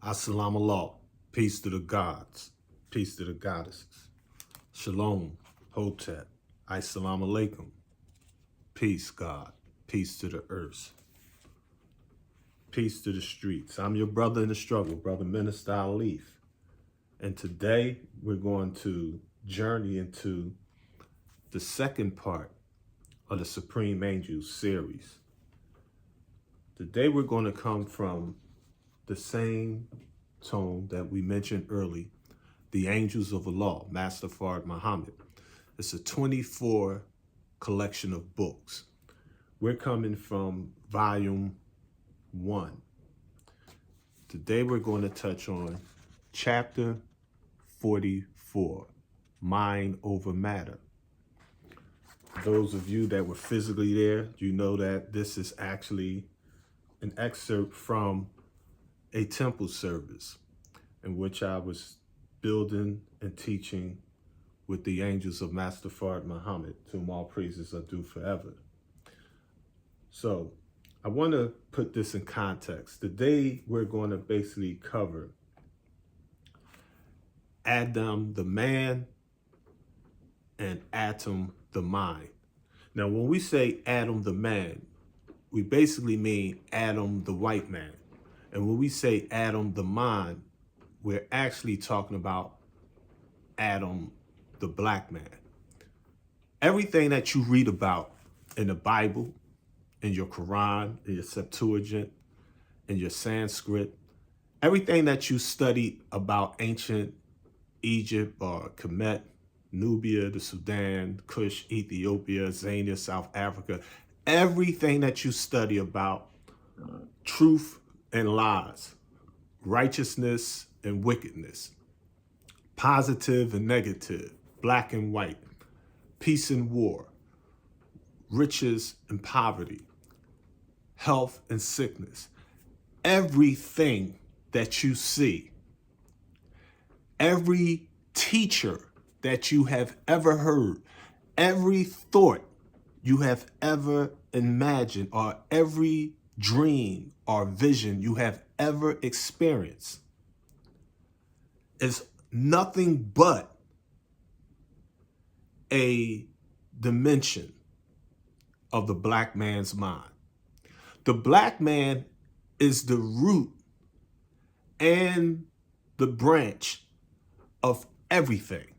Assalamu alaikum. Peace to the gods. Peace to the goddesses. Shalom. Hotep. Assalamu alaikum. Peace, God. Peace to the earth. Peace to the streets. I'm your brother in the struggle, Brother Minister Alif. And today we're going to journey into the second part of the Supreme Angels series. Today we're going to come from the same tone that we mentioned early, the Angels of Allah, Master Fard Muhammad. It's a 24 collection of books. We're coming from volume 1. Today we're going to touch on chapter 44, Mind Over Matter. Those of you that were physically there, you know that this is actually an excerpt from a temple service in which I was building and teaching with the angels of Master Fard Muhammad, to whom all praises are due forever. So I want to put this in context. Today we're going to basically cover Adam the man and Atom the mind. Now when we say Adam the man, we basically mean Adam the white man. And when we say Adam the mind, we're actually talking about Adam the black man. Everything that you read about in the Bible, in your Quran, in your Septuagint, in your Sanskrit, everything that you study about ancient Egypt or Kemet, Nubia, the Sudan, Kush, Ethiopia, Zania, South Africa, everything that you study about truth and lies, righteousness and wickedness, positive and negative, black and white, peace and war, riches and poverty, health and sickness. Everything that you see, every teacher that you have ever heard, every thought you have ever imagined, or every dream or vision you have ever experienced is nothing but a dimension of the black man's mind. The black man is the root and the branch of everything.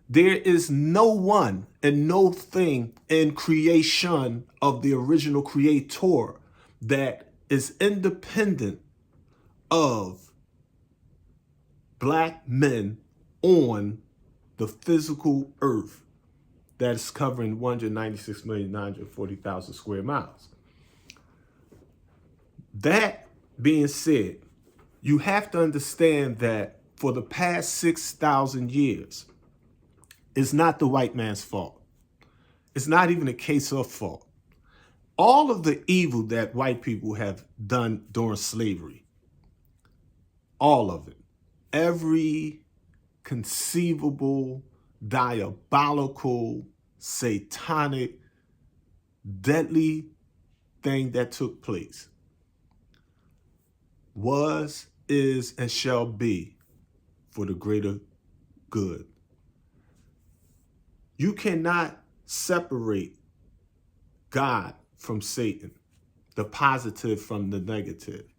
There is no one and no thing in creation of the original creator that is independent of black men on the physical earth that is covering 196,940,000 square miles. That being said, you have to understand that for the past 6,000 years, it's not the white man's fault. It's not even a case of fault. All of the evil that white people have done during slavery, all of it, every conceivable, diabolical, satanic, deadly thing that took place was, is, and shall be for the greater good. You cannot separate God from Satan, the positive from the negative.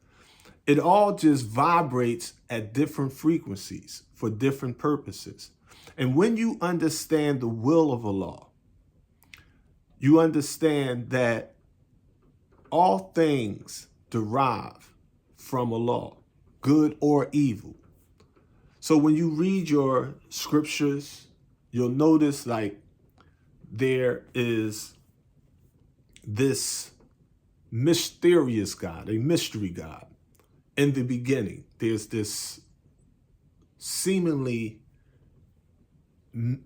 It all just vibrates at different frequencies for different purposes. And when you understand the will of Allah, you understand that all things derive from Allah, good or evil. So when you read your scriptures, you'll notice like there is this mysterious God, a mystery God. In the beginning, there's this seemingly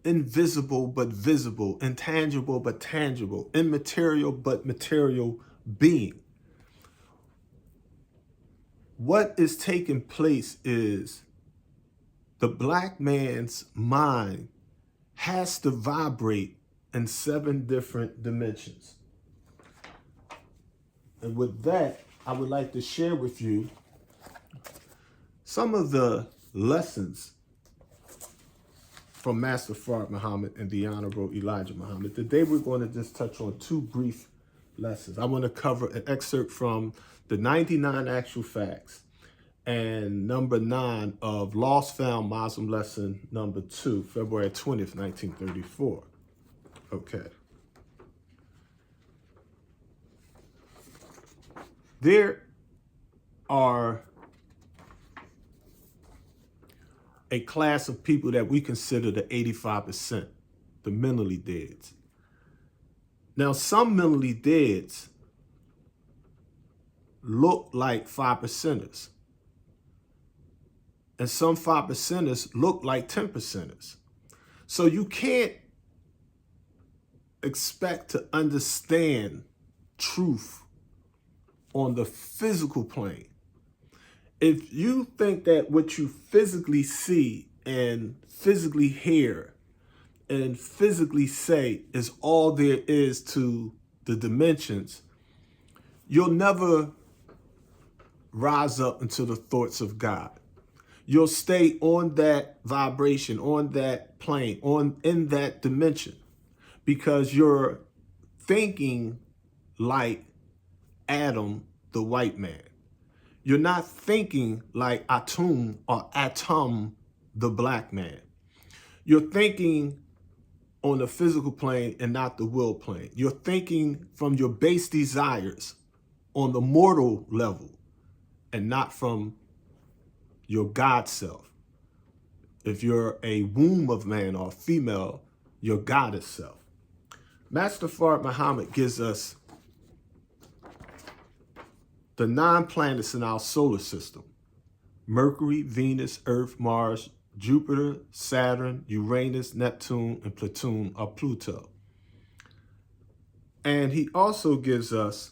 invisible but visible, intangible but tangible, immaterial but material being. What is taking place is the black man's mind has to vibrate in 7 different dimensions. And with that, I would like to share with you some of the lessons from Master Fard Muhammad and the Honorable Elijah Muhammad. Today we're going to just touch on two brief lessons. I want to cover an excerpt from the 99 Actual Facts and number 9 of Lost Found Muslim Lesson number 2, February 20th, 1934. Okay. There are a class of people that we consider the 85%, the mentally deads. Now, some mentally deads look like 5%ers. And some 5%ers look like 10%ers. So you can't expect to understand truth on the physical plane. If you think that what you physically see and physically hear and physically say is all there is to the dimensions, you'll never rise up into the thoughts of God. You'll stay on that vibration, on that plane, in that dimension, because you're thinking like Adam, the white man. You're not thinking like Atum or Atom, the black man. You're thinking on the physical plane and not the will plane. You're thinking from your base desires on the mortal level and not from your God self. If you're a womb of man or female, your goddess self. Master Fard Muhammad gives us the 9 planets in our solar system: Mercury, Venus, Earth, Mars, Jupiter, Saturn, Uranus, Neptune, and Platoon or Pluto. And he also gives us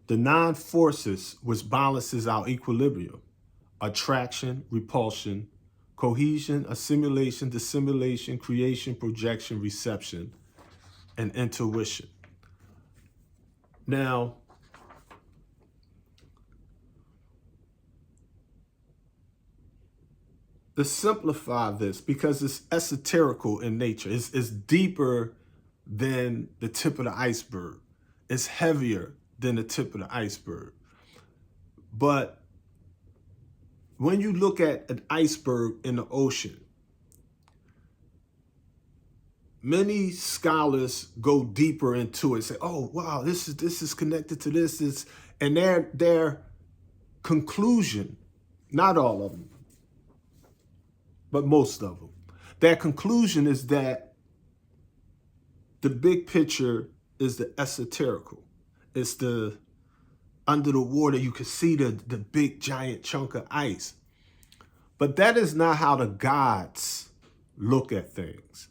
the 9 forces which balances our equilibrium: attraction, repulsion, cohesion, assimilation, dissimulation, creation, projection, reception, and intuition. Now, to simplify this, because it's esoterical in nature, it's deeper than the tip of the iceberg. It's heavier than the tip of the iceberg. But when you look at an iceberg in the ocean, many scholars go deeper into it, say, oh, wow, this is connected to this, and their conclusion, not all of them, but most of them, their conclusion is that the big picture is the esoterical. It's the under the water, you can see the big giant chunk of ice. But that is not how the gods look at things.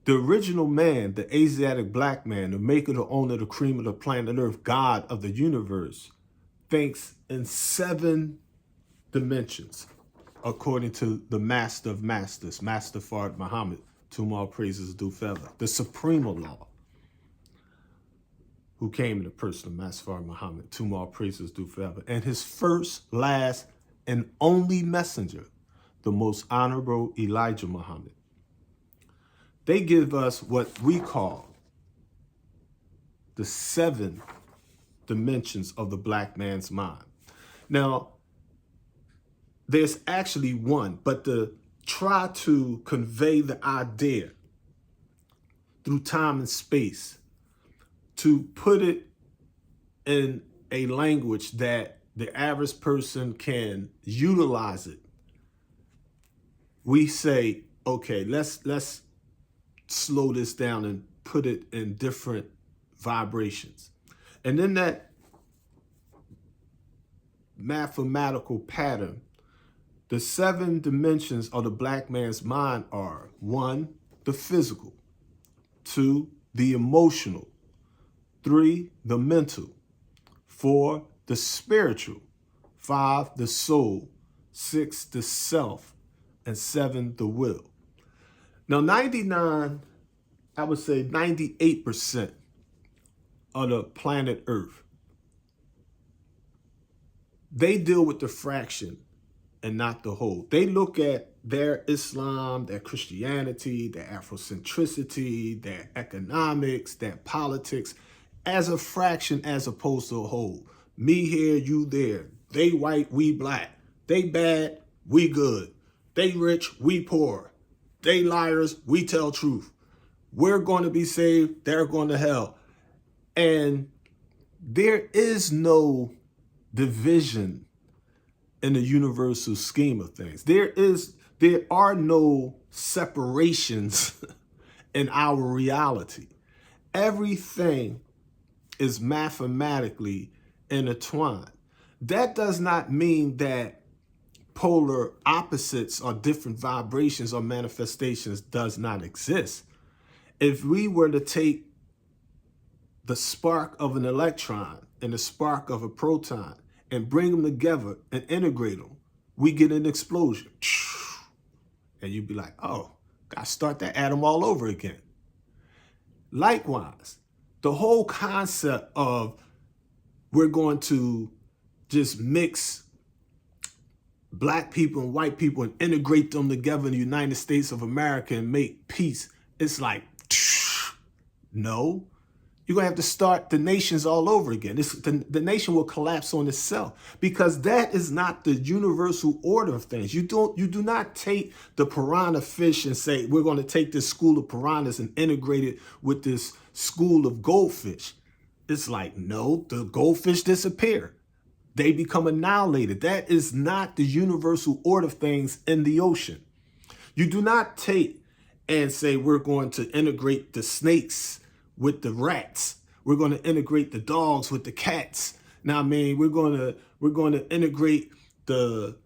The original man, the Asiatic black man, the maker, the owner, the cream of the planet Earth, God of the universe, thinks in 7 dimensions, according to the master of masters, Master Fard Muhammad, to whom all praises due forever, the Supreme Law, who came in the person of Master Fard Muhammad, to whom all praises due forever, and his first, last, and only messenger, the most honorable Elijah Muhammad. They give us what we call the 7 dimensions of the black man's mind. Now, there's actually one, but to try to convey the idea through time and space, to put it in a language that the average person can utilize it, we say, okay, let's slow this down and put it in different vibrations. And in that mathematical pattern, the 7 dimensions of the black man's mind are: 1, the physical; 2, the emotional; 3, the mental; 4, the spiritual; 5, the soul; 6, the self; and 7, the will. Now, 98% of the planet Earth, they deal with the fraction and not the whole. They look at their Islam, their Christianity, their Afrocentricity, their economics, their politics as a fraction as opposed to a whole. Me here, you there. They white, we black. They bad, we good. They rich, we poor. They liars, we tell truth. We're going to be saved, they're going to hell. And there is no division in the universal scheme of things. There are no separations in our reality. Everything is mathematically intertwined. That does not mean that polar opposites or different vibrations or manifestations does not exist. If we were to take the spark of an electron and the spark of a proton and bring them together and integrate them, we get an explosion. And you'd be like, oh, gotta start that atom all over again. Likewise, the whole concept of we're going to just mix black people and white people and integrate them together in the United States of America and make peace, it's like, no. You're going to have to start the nations all over again. The nation will collapse on itself because that is not the universal order of things. You do not take the piranha fish and say, we're going to take this school of piranhas and integrate it with this school of goldfish. It's like, no, the goldfish disappear. They become annihilated. That is not the universal order of things in the ocean. You do not take and say, we're going to integrate the snakes with the rats. We're going to integrate the dogs with the cats. Now, I mean, we're going to integrate the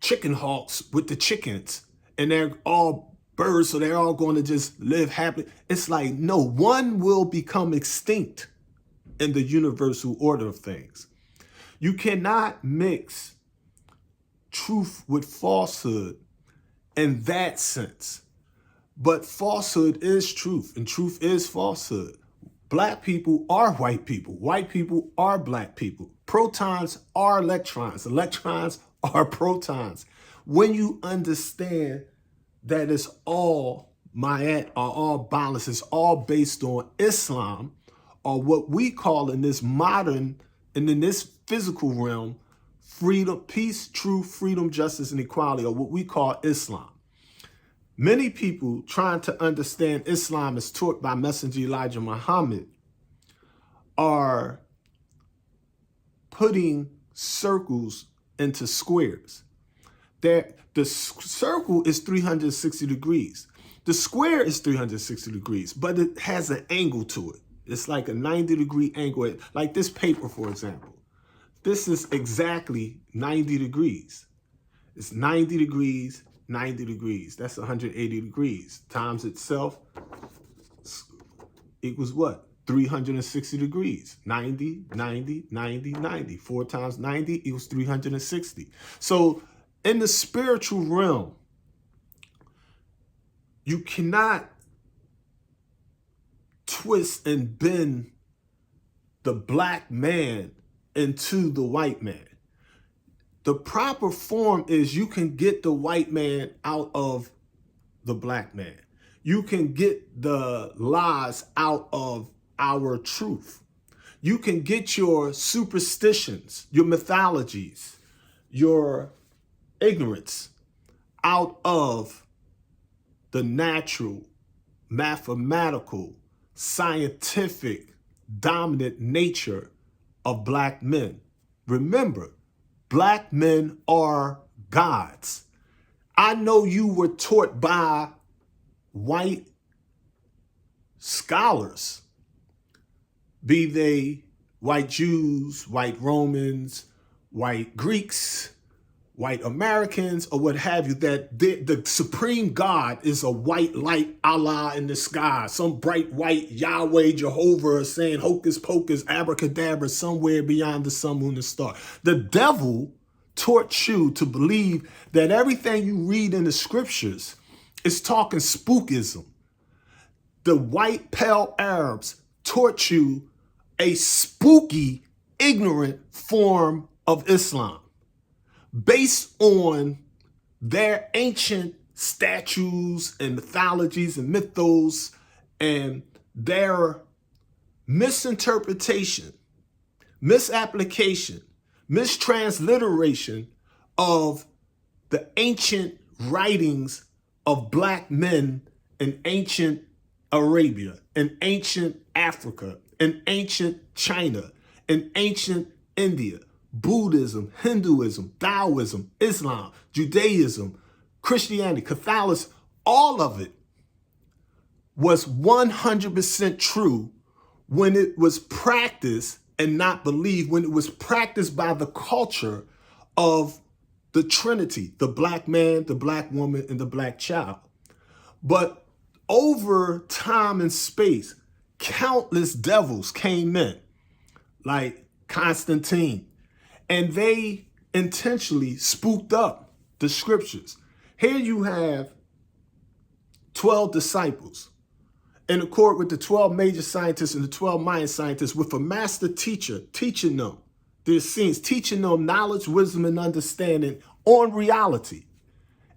chicken hawks with the chickens, and they're all birds, so they're all going to just live happily. It's like, no, one will become extinct in the universal order of things. You cannot mix truth with falsehood in that sense. But falsehood is truth, and truth is falsehood. Black people are white people. White people are black people. Protons are electrons. Electrons are protons. When you understand that it's all Mayat, or all balance, it's all based on Islam, or what we call in this modern, and in this physical realm, freedom, peace, truth, freedom, justice, and equality, or what we call Islam. Many people trying to understand Islam as taught by Messenger Elijah Muhammad are putting circles into squares. The circle is 360 degrees. The square is 360 degrees, but it has an angle to it. It's like a 90-degree angle. Like this paper, for example. This is exactly 90 degrees. It's 90 degrees, 90 degrees. That's 180 degrees. Times itself equals what? 360 degrees. 90, 90, 90, 90. 4 times 90 equals 360. So in the spiritual realm, you cannot twist and bend the black man into the white man. The proper form is you can get the white man out of the black man. You can get the lies out of our truth. You can get your superstitions, your mythologies, your ignorance out of the natural, mathematical, scientific, dominant nature of black men. Remember, black men are gods. I know you were taught by white scholars, be they white Jews, white Romans, white Greeks, white Americans, or what have you, that the supreme God is a white light, Allah in the sky, some bright white Yahweh, Jehovah, saying hocus pocus, abracadabra, somewhere beyond the sun, moon, and star. The devil taught you to believe that everything you read in the scriptures is talking spookism. The white pale Arabs taught you a spooky, ignorant form of Islam, based on their ancient statues and mythologies and mythos and their misinterpretation, misapplication, mistransliteration of the ancient writings of black men in ancient Arabia, in ancient Africa, in ancient China, in ancient India, Buddhism, Hinduism, Taoism, Islam, Judaism, Christianity, Catholicism, all of it was 100% true when it was practiced and not believed, when it was practiced by the culture of the Trinity, the black man, the black woman, and the black child. But over time and space, countless devils came in, like Constantine, and they intentionally spooked up the scriptures. Here you have 12 disciples in accord with the 12 major scientists and the 12 Mayan scientists, with a master teacher teaching them their scenes, teaching them knowledge, wisdom, and understanding on reality.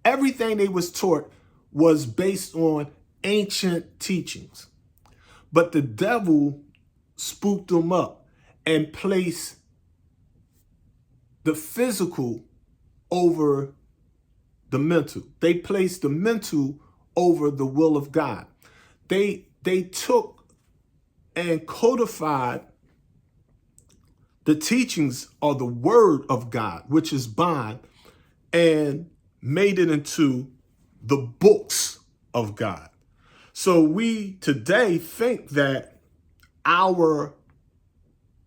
Everything they was taught was based on ancient teachings. But the devil spooked them up and placed the physical over the mental. They placed the mental over the will of God. They took and codified the teachings of the word of God, which is bond, and made it into the books of God. So we today think that our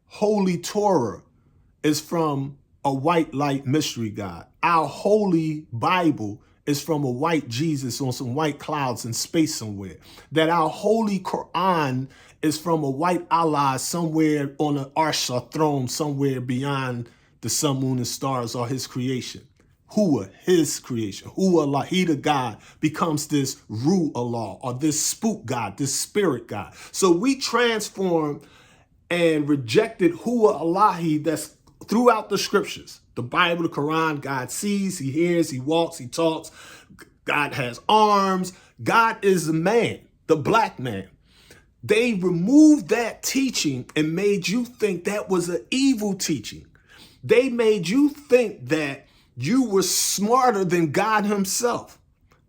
holy Torah is from a white light mystery God. Our holy Bible is from a white Jesus on some white clouds in space somewhere. That our holy Quran is from a white Allah somewhere on an arsh or throne somewhere beyond the sun, moon, and stars, or his creation. Hua, his creation. Hua Allah, he the God, becomes this Ru Allah, or this spook God, this spirit God. So we transformed and rejected Hua Allahi that's throughout the scriptures. The Bible, the Quran, God sees, he hears, he walks, he talks. God has arms. God is a man, the black man. They removed that teaching and made you think that was an evil teaching. They made you think that you were smarter than God himself.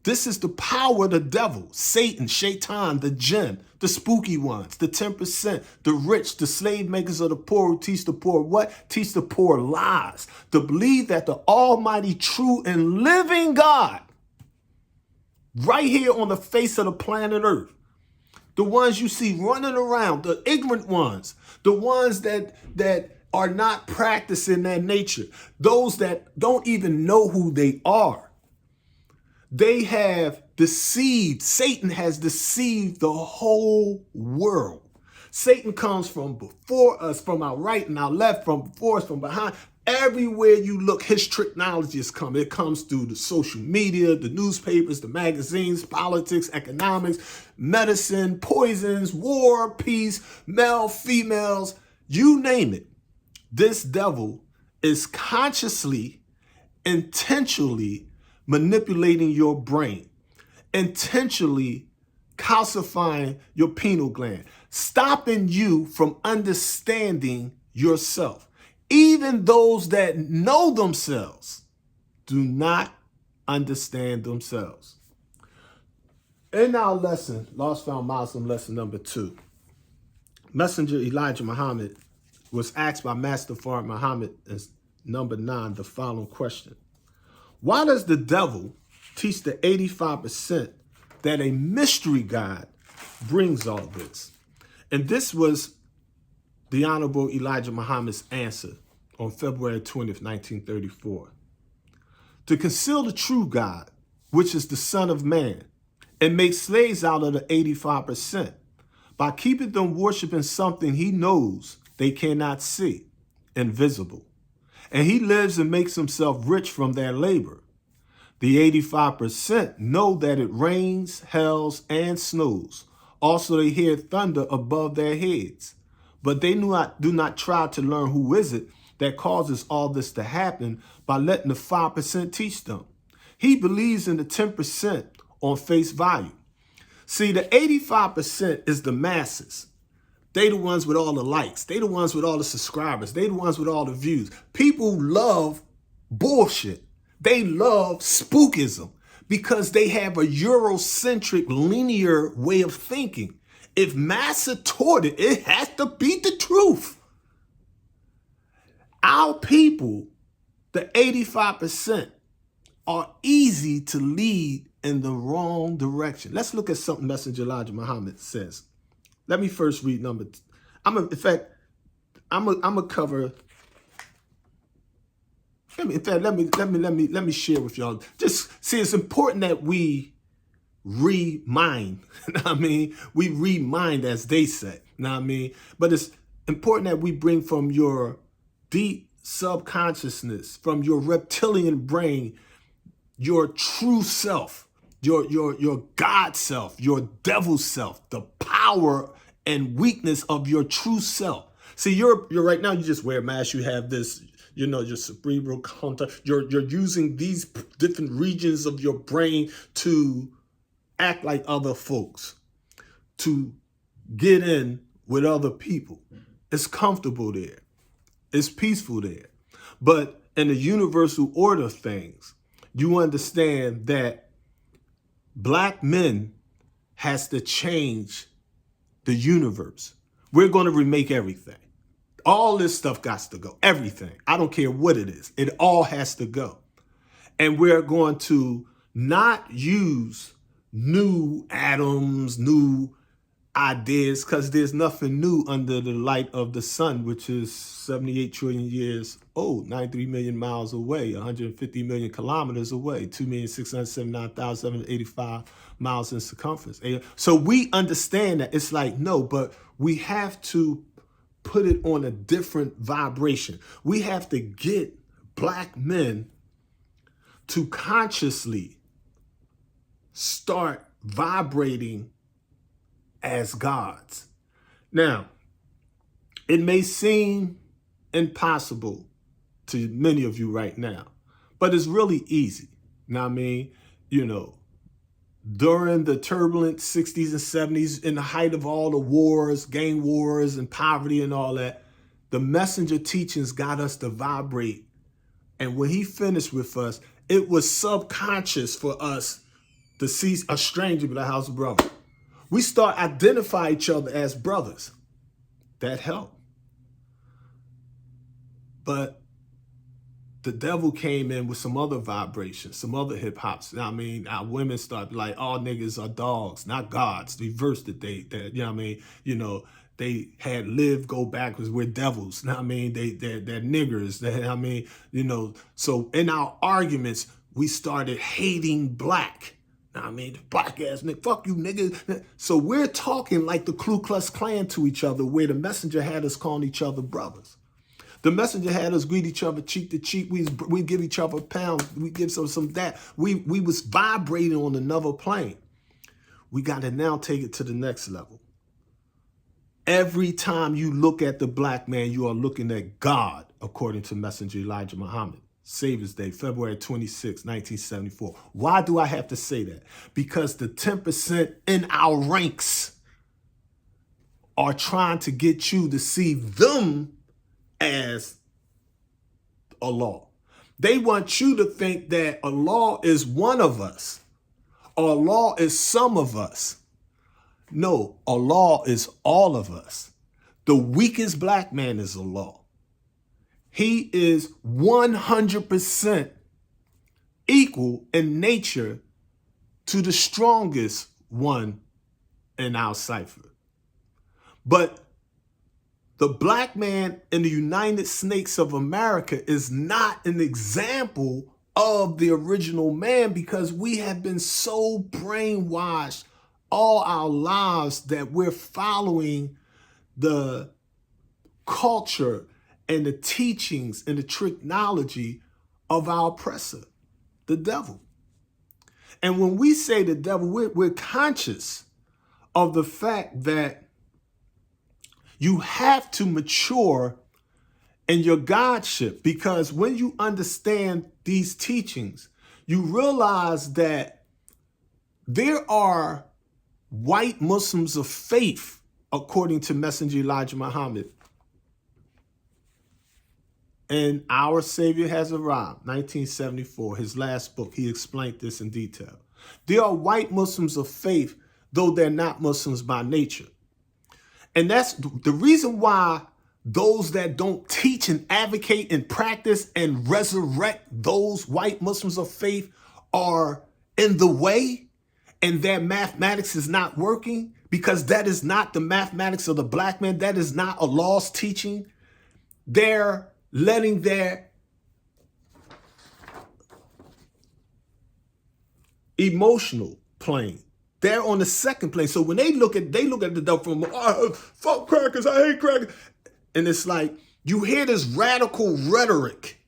This is the power of the devil, Satan, Shaitan, the jinn, the spooky ones, the 10%, the rich, the slave makers of the poor who teach the poor what? Teach the poor lies. To believe that the almighty, true, and living God, right here on the face of the planet Earth, the ones you see running around, the ignorant ones, the ones that are not practicing their nature, those that don't even know who they are. They have deceived, Satan has deceived the whole world. Satan comes from before us, from our right and our left, from before us, from behind. Everywhere you look, his technology is coming. It comes through the social media, the newspapers, the magazines, politics, economics, medicine, poisons, war, peace, male, females, you name it. This devil is consciously, intentionally manipulating your brain, intentionally calcifying your pineal gland, stopping you from understanding yourself. Even those that know themselves do not understand themselves. In our lesson, Lost Found Muslim lesson number 2, Messenger Elijah Muhammad was asked by Master Fard Muhammad in number 9 the following question. Why does the devil teach the 85% that a mystery God brings all this? And this was the Honorable Elijah Muhammad's answer on February 20th, 1934. To conceal the true God, which is the Son of Man, and make slaves out of the 85%, by keeping them worshiping something he knows they cannot see, invisible. And he lives and makes himself rich from their labor. The 85% know that it rains, hails, and snows. Also, they hear thunder above their heads. But they do not try to learn who is it that causes all this to happen by letting the 5% teach them. He believes in the 10% on face value. See, the 85% is the masses. They the ones with all the likes. They the ones with all the subscribers. They the ones with all the views. People love bullshit. They love spookism because they have a Eurocentric linear way of thinking. If Massa taught it, it has to be the truth. Our people, the 85%, are easy to lead in the wrong direction. Let's look at something Messenger Elijah Muhammad says. Let me first read number. I'm gonna cover. Let me share with y'all. Just see, it's important that we remind. I mean, we remind, as they say. I mean, but it's important that we bring from your deep subconsciousness, from your reptilian brain, your true self, your God self, your devil self, the power and weakness of your true self. See, you're right now, you just wear a mask, you have this, your cerebral counter, you're using these different regions of your brain to act like other folks, to get in with other people. It's comfortable there. It's peaceful there. But in the universal order of things, you understand that black men has to change the universe. We're going to remake everything. All this stuff got to go. Everything. I don't care what it is. It all has to go. And we're going to not use new atoms, new ideas, because there's nothing new under the light of the sun, which is 78 trillion years old, 93 million miles away, 150 million kilometers away, 2,679,785 miles in circumference. So we understand that it's like, no, but we have to put it on a different vibration. We have to get black men to consciously start vibrating as gods. Now, it may seem impossible to many of you right now, but it's really easy. Now, I mean, during the turbulent 60s and 70s, in the height of all the wars, gang wars and poverty and all that, the messenger teachings got us to vibrate. And when he finished with us, it was subconscious for us to see a stranger be like, how's a brother? We start identify each other as brothers. That helped. But the devil came in with some other vibrations, some other hip hops. I mean, our women start like, all niggas are dogs, not gods. Reversed it. They had live, go backwards. We're devils. I mean, they're niggers. So in our arguments, we started hating black. I mean, black ass nigga, fuck you, nigga. So we're talking like the Ku Klux Klan to each other, where the messenger had us calling each other brothers. The messenger had us greet each other cheek to cheek. We give each other a pound. We give some that. We was vibrating on another plane. We got to now take it to the next level. Every time you look at the black man, you are looking at God, according to Messenger Elijah Muhammad. Savior's Day, February 26, 1974. Why do I have to say that? Because the 10% in our ranks are trying to get you to see them as Allah. They want you to think that Allah is one of us. Allah is some of us. No, Allah is all of us. The weakest black man is Allah. He is 100% equal in nature to the strongest one in our cipher. But the black man in the United States of America is not an example of the original man, because we have been so brainwashed all our lives that we're following the culture and the teachings and the technology of our oppressor, the devil. And when we say the devil, we're conscious of the fact that you have to mature in your godship, because when you understand these teachings, you realize that there are white Muslims of faith, according to Messenger Elijah Muhammad. And Our Savior Has Arrived, 1974, his last book, he explained this in detail. There are white Muslims of faith, though they're not Muslims by nature. And that's the reason why those that don't teach and advocate and practice and resurrect those white Muslims of faith are in the way, and their mathematics is not working, because that is not the mathematics of the black man. That is not a lost teaching. They're letting their emotional plane. They're on the second plane. So when they look at the devil from, fuck crackers, I hate crackers. And it's like, you hear this radical rhetoric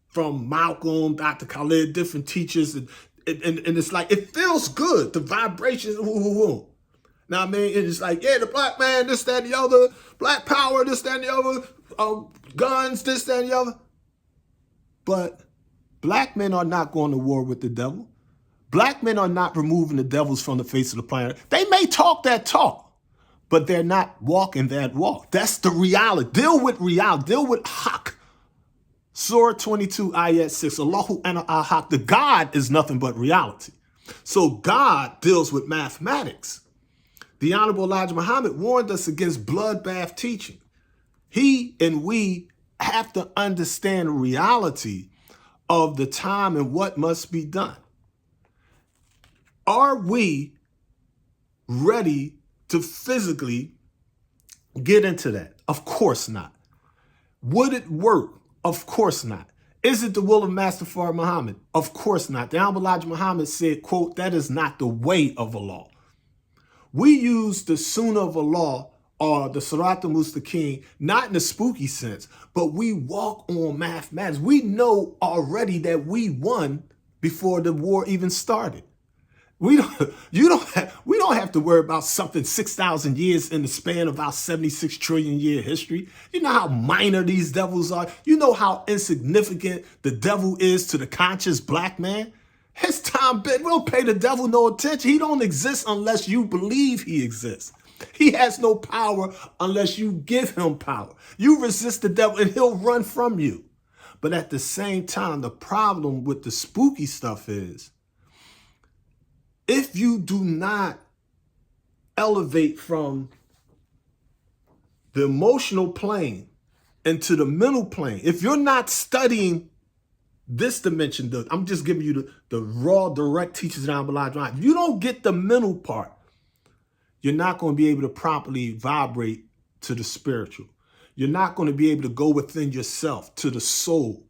from Malcolm, Dr. Khalid, different teachers. And it's like, it feels good. The vibrations, Now, I mean, it's like, yeah, the black man, this, that, and the other. Black power, this, that, and the other. Guns, this, that, and the other. But black men are not going to war with the devil. Black men are not removing the devils from the face of the planet. They may talk that talk, but they're not walking that walk. That's the reality. Deal with reality. Deal with haq. Surah 22, ayat 6. Allahu ana al-haq. The God is nothing but reality. So God deals with mathematics. The Honorable Elijah Muhammad warned us against bloodbath teaching. He and we have to understand reality of the time and what must be done. Are we ready to physically get into that? Of course not. Would it work? Of course not. Is it the will of Master Fard Muhammad? Of course not. The Honorable Elijah Muhammad said, quote, that is not the way of Allah. We use the Sunnah of Allah or the Sirat al-Mustaqim, not in the spooky sense, but we walk on mathematics. We know already that we won before the war even started. We don't have to worry about something 6,000 years in the span of our 76 trillion year history. You know how minor these devils are. You know how insignificant the devil is to the conscious black man. His time, we don't pay the devil no attention. He don't exist unless you believe he exists. He has no power unless you give him power. You resist the devil and he'll run from you. But at the same time, the problem with the spooky stuff is, if you do not elevate from the emotional plane into the mental plane, if you're not studying this dimension, I'm just giving you the raw, direct teachings around Elijah. If you don't get the mental part, you're not going to be able to properly vibrate to the spiritual. You're not going to be able to go within yourself, to the soul.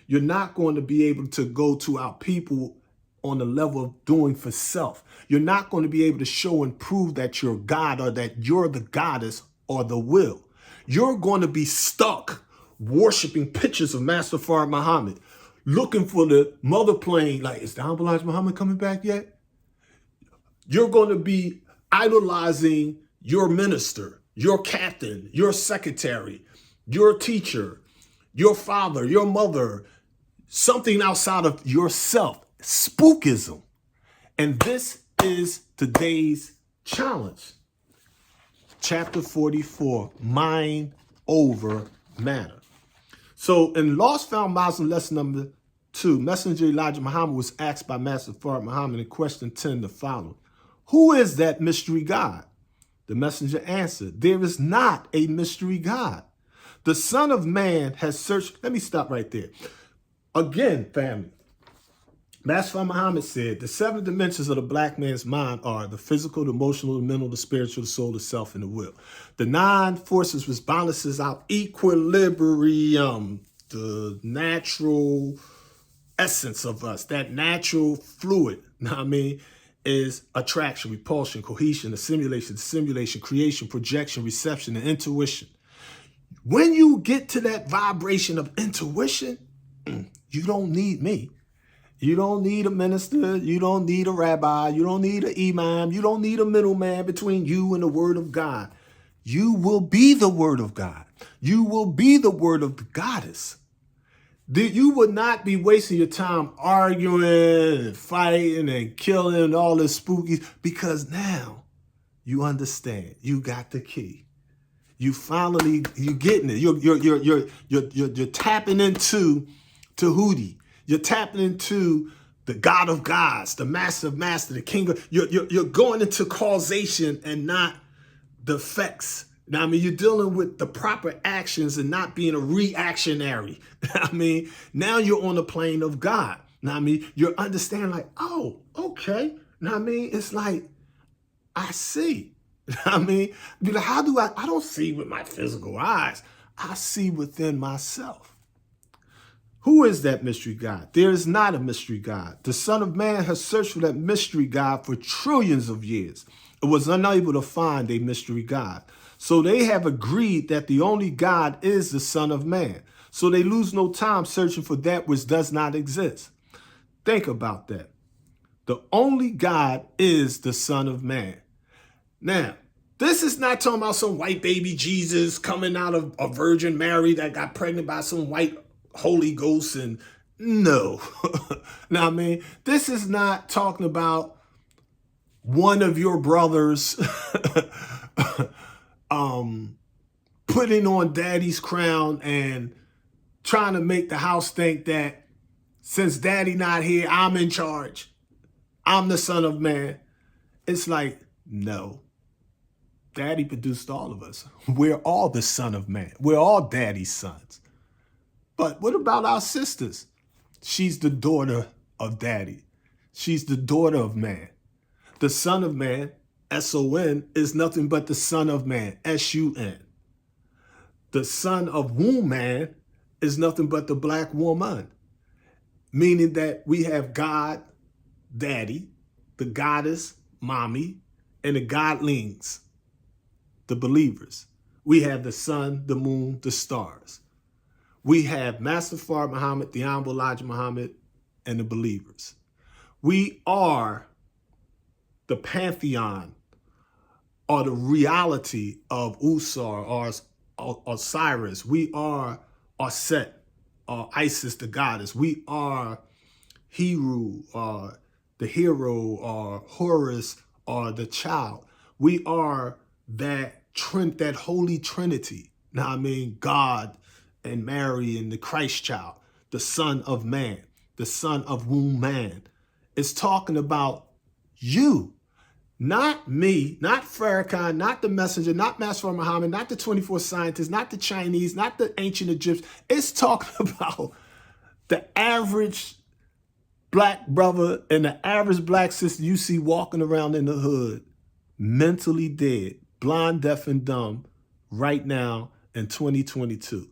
You're not going to be able to go to our people on the level of doing for self. You're not going to be able to show and prove that you're God or that you're the goddess or the will. You're going to be stuck worshiping pictures of Master Fard Muhammad, looking for the mother plane, like, is the Honorable Elijah Muhammad coming back yet? You're going to be idolizing your minister, your captain, your secretary, your teacher, your father, your mother, something outside of yourself. Spookism. And this is today's challenge. Chapter 44, Mind Over Matter. So in Lost Found Muslim lesson number 2, Messenger Elijah Muhammad was asked by Master Fard Muhammad in question 10 the following: who is that mystery God? The messenger answered, there is not a mystery God. The Son of Man has searched. Let me stop right there. Again, family. Master Fard Muhammad said the 7 dimensions of the black man's mind are the physical, the emotional, the mental, the spiritual, the soul, the self, and the will. The 9 forces which balances out equilibrium, the natural essence of us, that natural fluid, know what I mean, is attraction, repulsion, cohesion, assimilation, creation, projection, reception, and intuition. When you get to that vibration of intuition, you don't need me. You don't need a minister. You don't need a rabbi. You don't need an imam. You don't need a middleman between you and the word of God. You will be the word of God. You will be the word of the goddess. You would not be wasting your time arguing and fighting and killing and all this spooky, because now you understand. You got the key. You getting it. You're tapping into Tahuti. You're tapping into the God of gods, the master of master, the king of. You're going into causation and not the effects. Now, I mean, you're dealing with the proper actions and not being a reactionary. I mean, now you're on the plane of God. Now, I mean, you're understanding like, oh, okay. Now, I mean, it's like, I see. I mean, be like, how do I don't see with my physical eyes. I see within myself. Who is that mystery God? There is not a mystery God. The Son of Man has searched for that mystery God for trillions of years. It was unable to find a mystery God. So they have agreed that the only God is the Son of Man. So they lose no time searching for that which does not exist. Think about that. The only God is the Son of Man. Now, this is not talking about some white baby Jesus coming out of a Virgin Mary that got pregnant by some white Holy Ghost, and no. Now, I mean, this is not talking about one of your brothers putting on daddy's crown and trying to make the house think that since daddy not here, I'm in charge. I'm the Son of Man. It's like, no. Daddy produced all of us. We're all the Son of Man. We're all daddy's sons. But what about our sisters? She's the daughter of daddy. She's the daughter of man. The Son of Man, S-O-N, is nothing but the Son of Man, S-U-N. The son of womb man is nothing but the black woman, meaning that we have God, daddy, the goddess, mommy, and the godlings, the believers. We have the sun, the moon, the stars. We have Master Fard Muhammad, the Honorable Elijah Muhammad, and the believers. We are the pantheon or the reality of Usar or Osiris. We are Aset or Isis, the goddess. We are Heru or the hero or Horus or the child. We are that holy trinity. Now, I mean, God and Mary and the Christ child, the Son of Man, the Son of womb man. It's talking about you. Not me, not Farrakhan, not the messenger, not Master Muhammad, not the 24 scientists, not the Chinese, not the ancient Egyptians. It's talking about the average black brother and the average black sister you see walking around in the hood, mentally dead, blind, deaf, and dumb right now in 2022.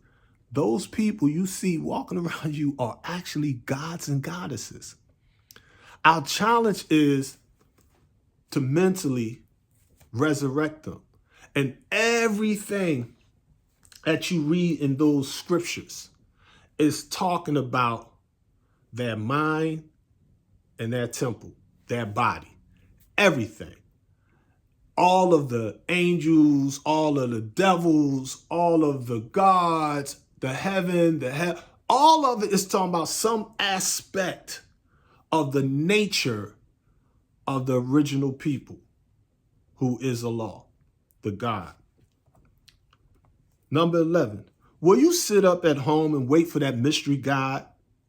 Those people you see walking around you are actually gods and goddesses. Our challenge is to mentally resurrect them. And everything that you read in those scriptures is talking about their mind and their temple, their body, everything. All of the angels, all of the devils, all of the gods, the heaven, the hell, all of it is talking about some aspect of the nature of the original people, who is Allah, the God. Number 11, will you sit up at home and wait for that mystery God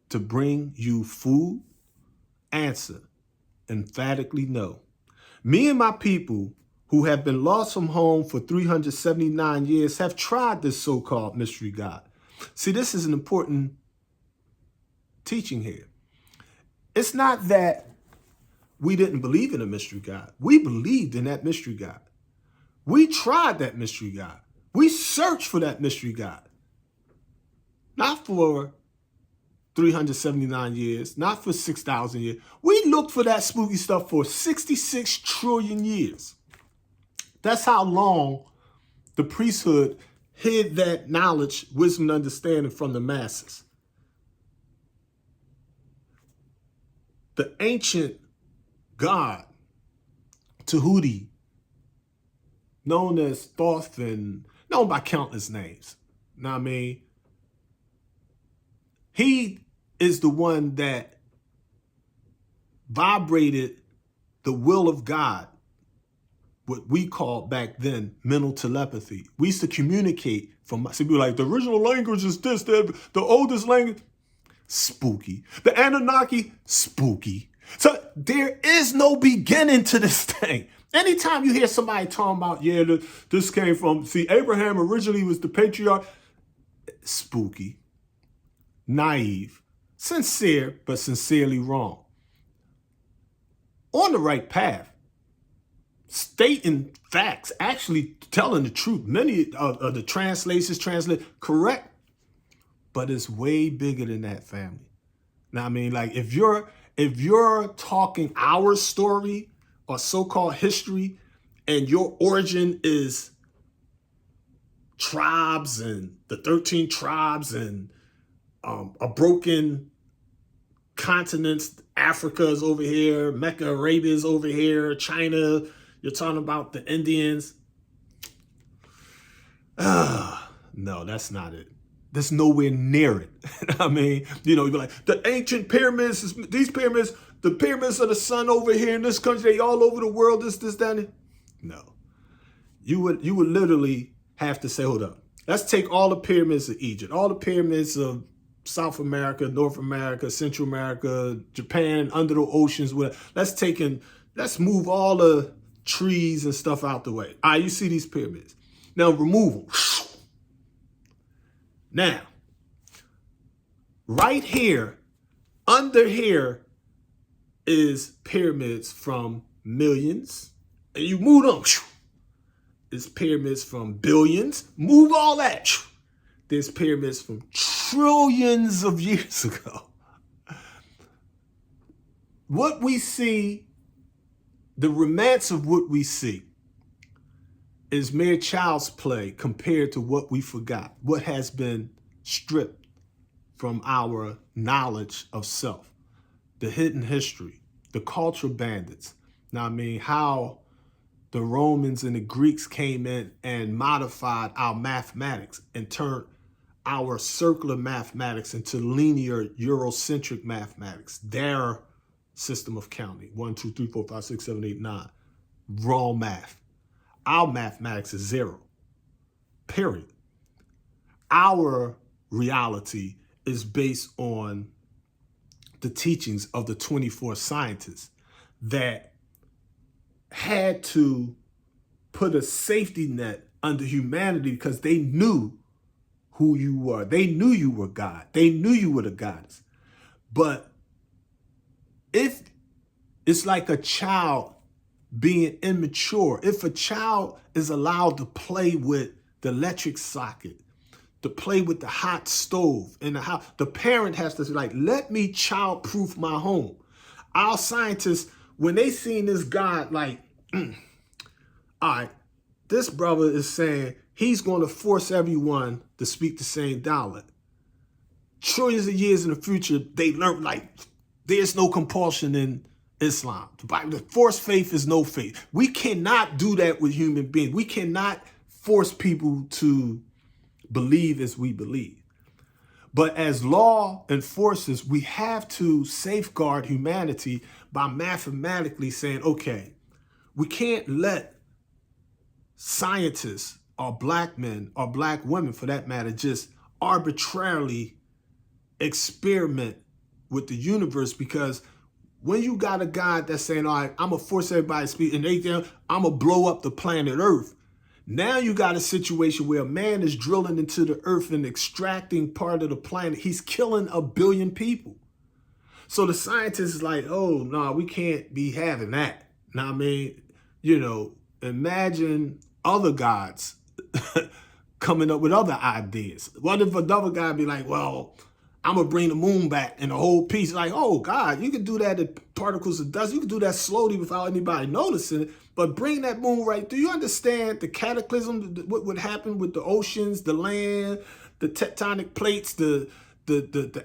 to bring you food? Answer, emphatically no. Me and my people who have been lost from home for 379 years have tried this so-called mystery God. See, this is an important teaching here. It's not that we didn't believe in a mystery God. We believed in that mystery God. We tried that mystery God. We searched for that mystery God. Not for 379 years, not for 6,000 years. We looked for that spooky stuff for 66 trillion years. That's how long the priesthood hid that knowledge, wisdom, and understanding from the masses. The ancient God, Tahuti, known as Thoth and known by countless names. Now, I mean, He is the one that vibrated the will of God, what we called back then mental telepathy. We used to communicate from, so people like, the original language is this, the oldest language, spooky. The Anunnaki, spooky. So there is no beginning to this thing. Anytime you hear somebody talking about, yeah, this came from, see, Abraham originally was the patriarch, spooky, naive, sincere, but sincerely wrong. On the right path, stating facts, actually telling the truth. Many of the translations translate correct, but it's way bigger than that, family. Now, I mean, like if you're talking our story or so-called history, and your origin is tribes and the 13 tribes and a broken continents, Africa is over here, Mecca, Arabia is over here, China, you're talking about the Indians. No, that's not it. That's nowhere near it. I mean, you know, you'd be like, the ancient pyramids, these pyramids, the pyramids of the sun over here in this country, they all over the world, this, that. No. You would literally have to say, hold up. Let's take all the pyramids of Egypt, all the pyramids of South America, North America, Central America, Japan, under the oceans. Let's move all the trees and stuff out the way. All right, you see these pyramids. Now remove them. Now, right here, under here is pyramids from millions. And you move them. There's pyramids from billions. Move all that. There's pyramids from trillions of years ago. What we see, the remains of what we see, is mere child's play compared to what we forgot, what has been stripped from our knowledge of self, the hidden history, the cultural bandits. Now, I mean, how the Romans and the Greeks came in and modified our mathematics and turned our circular mathematics into linear Eurocentric mathematics, their system of counting, 1, 2, 3, 4, 5, 6, 7, 8, 9, wrong math. Our mathematics is 0, period. Our reality is based on the teachings of the 24 scientists that had to put a safety net under humanity because they knew who you were. They knew you were God. They knew you were the goddess. But if it's like a child being immature, if a child is allowed to play with the electric socket, to play with the hot stove in the house, the parent has to say, like, let me child-proof my home. Our scientists, when they seen this God, like, all right, this brother is saying he's going to force everyone to speak the same dialect. Trillions of years in the future, they learn, like, there's no compulsion in Islam. The forced faith is no faith. We cannot do that with human beings. We cannot force people to believe as we believe. But as law enforcers, we have to safeguard humanity by mathematically saying, okay, we can't let scientists or black men or black women, for that matter, just arbitrarily experiment with the universe, because when you got a God that's saying, all right, I'm going to force everybody to speak, and I'm going to blow up the planet Earth. Now you got a situation where a man is drilling into the earth and extracting part of the planet. He's killing 1 billion people. So the scientist is like, oh, no, we can't be having that. Now, I mean, you know, imagine other gods coming up with other ideas. What if another guy be like, well, I'm going to bring the moon back and the whole piece. Like, oh, God, you can do that in particles of dust. You can do that slowly without anybody noticing it. But bring that moon right through. You understand the cataclysm, what would happen with the oceans, the land, the tectonic plates, the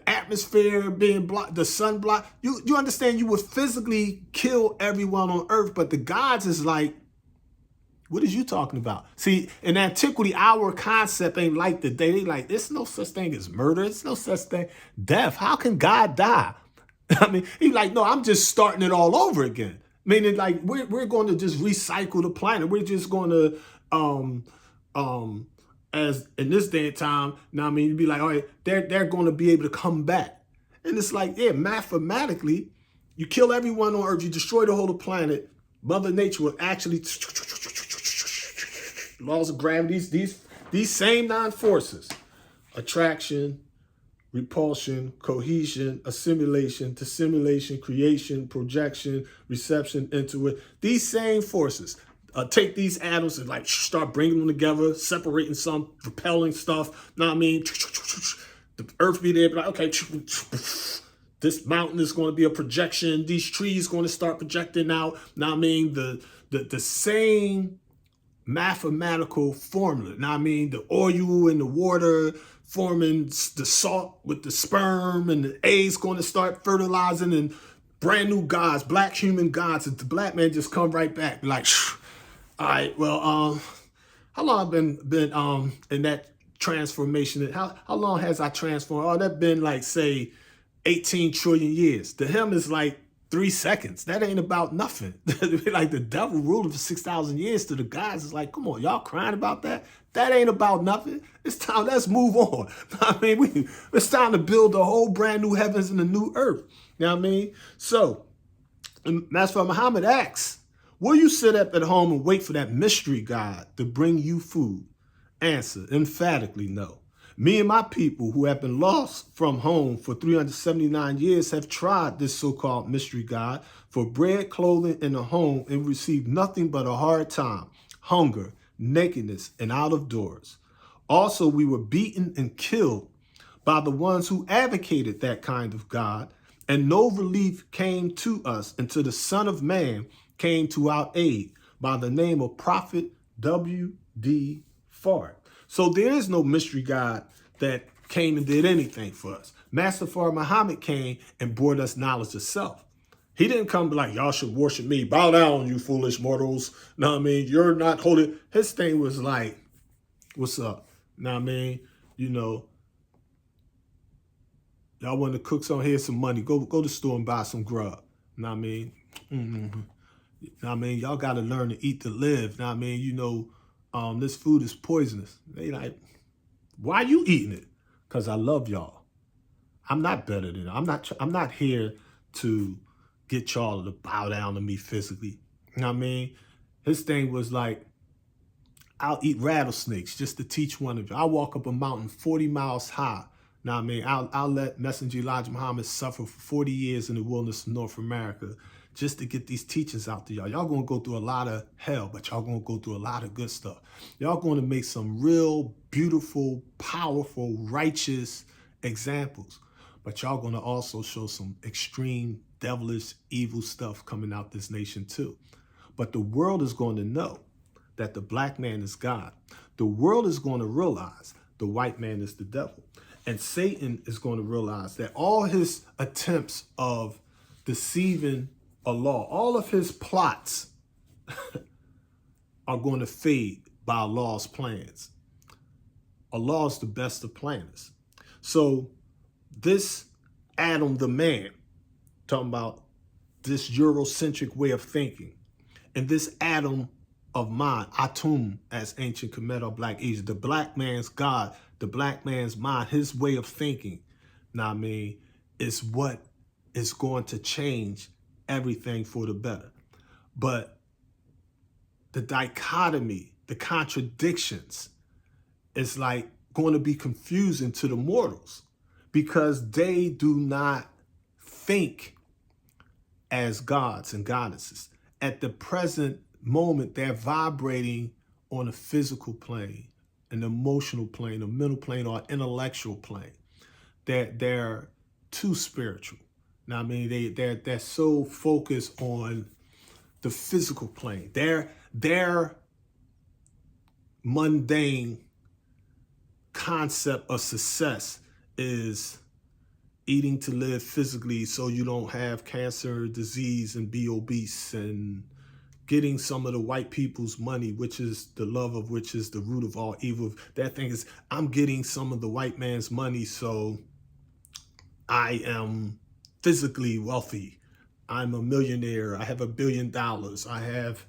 atmosphere being blocked, the sun blocked. You understand you would physically kill everyone on Earth. But the gods is like, What is you talking about? See, in antiquity, our concept ain't like today. They like, there's no such thing as murder. There's no such thing. Death. How can God die? I mean, he's like, no, I'm just starting it all over again. Meaning, like, we're going to just recycle the planet. We're just going to, as in this day and time, now I mean, you'd be like, all right, they're going to be able to come back. And it's like, yeah, mathematically, you kill everyone on Earth, you destroy the whole planet, Mother Nature will actually, laws of gravity, these same 9 forces, attraction, repulsion, cohesion, assimilation, dissimulation, creation, projection, reception, intuit. These same forces take these atoms and like start bringing them together, separating some, repelling stuff. Know what I mean? The earth be there, be like, okay, this mountain is going to be a projection. These trees going to start projecting out. Know what I mean? The same mathematical formula. Now, I mean, the oil and the water forming the salt with the sperm, and the eggs going to start fertilizing, and brand new gods, black human gods. And the black man just come right back, like, all right, well, how long I've been in that transformation? How long has I transformed? Oh, that been like, say, 18 trillion years. To him, is like 3 seconds. That ain't about nothing. Like the devil ruling for 6,000 years to the gods is like, come on, y'all crying about that? That ain't about nothing. It's time, let's move on. I mean, it's time to build a whole brand new heavens and a new earth. You know what I mean? So, Master Muhammad asks, will you sit up at home and wait for that mystery God to bring you food? Answer, emphatically no. Me and my people who have been lost from home for 379 years have tried this so-called mystery God for bread, clothing, and a home, and received nothing but a hard time, hunger, nakedness, and out of doors. Also, we were beaten and killed by the ones who advocated that kind of God, and no relief came to us until the Son of Man came to our aid by the name of Prophet W.D. Fard. So there is no mystery God that came and did anything for us. Master Fard Muhammad came and brought us knowledge of self. He didn't come be like, y'all should worship me. Bow down, you foolish mortals. Know what I mean? You're not holy. His thing was like, what's up? Know what I mean? You know, y'all want to cook some, here's some money. Go to the store and buy some grub. Know what I mean? Know what I mean? Y'all got to learn to eat to live. Know what I mean? You know, this food is poisonous. They like, why you eating it? Because I love y'all. I'm not better than I'm not here to get y'all to bow down to me physically. You know what I mean? His thing was like, I'll eat rattlesnakes just to teach one of you. I'll walk up a mountain 40 miles high. Now, I mean, I'll let Messenger Elijah Muhammad suffer for 40 years in the wilderness of North America just to get these teachings out to y'all. Y'all gonna go through a lot of hell, but y'all gonna go through a lot of good stuff. Y'all gonna make some real beautiful, powerful, righteous examples, but y'all gonna also show some extreme, devilish, evil stuff coming out this nation too. But the world is going to know that the black man is God. The world is going to realize the white man is the devil. And Satan is going to realize that all his attempts of deceiving Allah, all of his plots are going to fade by Allah's plans. Allah is the best of planners. So this Adam, the man, talking about this Eurocentric way of thinking, and this Adam of mind, Atum, as ancient Kemet or Black Egypt, the black man's God, the black man's mind, his way of thinking, now I mean, is what is going to change everything for the better. But the dichotomy, the contradictions, is like going to be confusing to the mortals because they do not think as gods and goddesses. At the present moment, they're vibrating on a physical plane, an emotional plane, a mental plane, or an intellectual plane. They're too spiritual. Now, I mean, they're so focused on the physical plane. Their mundane concept of success is eating to live physically so you don't have cancer, disease, and be obese and getting some of the white people's money, which is the love of which is the root of all evil. That thing is, I'm getting some of the white man's money, so I am physically wealthy. I'm a millionaire. I have $1 billion. I have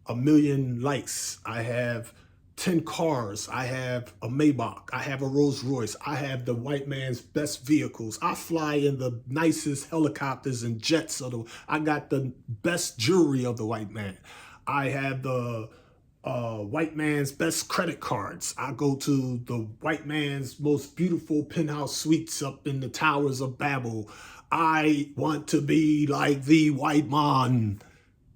1 million likes. I have 10 cars. I have a Maybach. I have a Rolls Royce. I have the white man's best vehicles. I fly in the nicest helicopters and jets. I got the best jewelry of the white man. I have the white man's best credit cards. I go to the white man's most beautiful penthouse suites up in the towers of Babel. I want to be like the white man.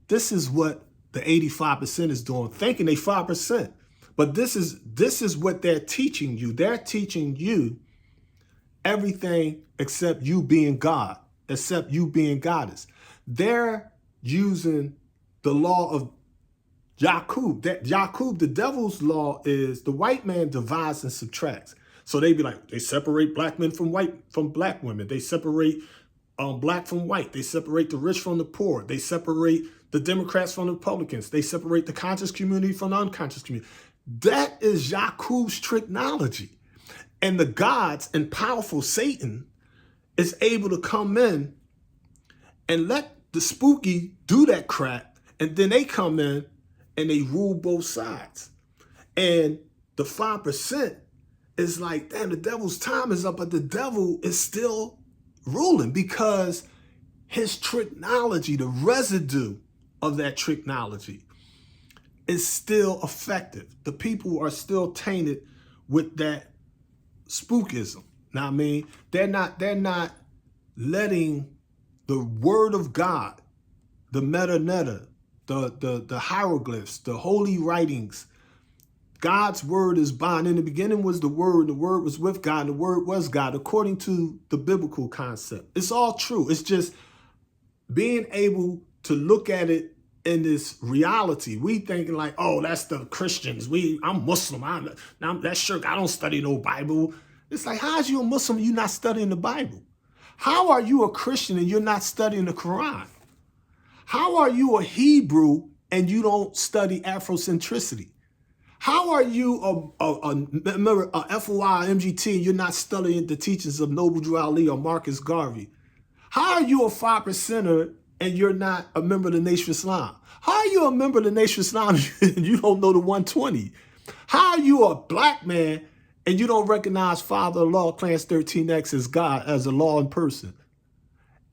This is what the 85% is doing, thinking they 5%. But this is what they're teaching you. They're teaching you everything except you being God, except you being goddess. They're using the law of Yaqub. That Yaqub, the devil's law, is the white man divides and subtracts. So they be like, they separate black men from black women. They separate black from white. They separate the rich from the poor. They separate the Democrats from the Republicans. They separate the conscious community from the unconscious community. That is Yaqub's technology. And the gods and powerful Satan is able to come in and let the spooky do that crap. And then they come in and they rule both sides. And the 5% is like, damn, the devil's time is up, but the devil is still ruling because his technology, the residue of that technology, is still effective. The people are still tainted with that spookism. Now, I mean, they're not letting the word of God, the metaneta, the hieroglyphs, the holy writings. God's word is bond. In the beginning was the word was with God, and the word was God, according to the biblical concept. It's all true. It's just being able to look at it in this reality. We thinking like, oh, that's the Christians. I'm Muslim. That's shirk. I don't study no Bible. It's like, how is you a Muslim and you're not studying the Bible? How are you a Christian and you're not studying the Quran? How are you a Hebrew and you don't study Afrocentricity? How are you a FOI MGT and you're not studying the teachings of Noble Drew Ali or Marcus Garvey? How are you a 5%er and you're not a member of the Nation of Islam? How are you a member of the Nation of Islam and you don't know the 120? How are you a black man and you don't recognize Father of Law, Clarence 13X as God, as a law in person?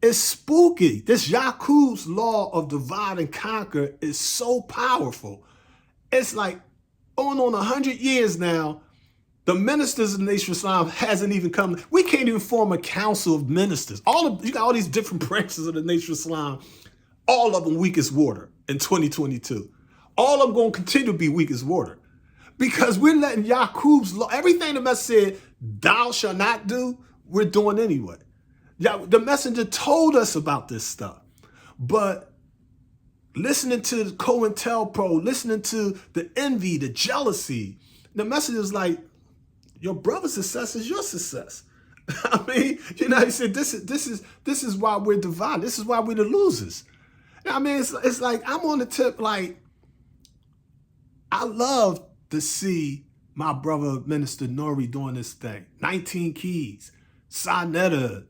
It's spooky. This Yaqub's law of divide and conquer is so powerful. It's like on 100 years now, the ministers of the Nation of Islam hasn't even come. We can't even form a council of ministers. You got all these different branches of the Nation of Islam, all of them weak as water in 2022. All of them going to continue to be weak as water because we're letting Yaqub's law, everything the messenger said, thou shalt not do, we're doing anyway. The messenger told us about this stuff, but listening to the COINTELPRO, listening to the envy, the jealousy, the messenger is like, your brother's success is your success. I mean, he said, this is why we're divided. This is why we're the losers. I mean, it's like, I'm on the tip, like, I love to see my brother, Minister Nori, doing this thing. 19 Keys, Sinetta,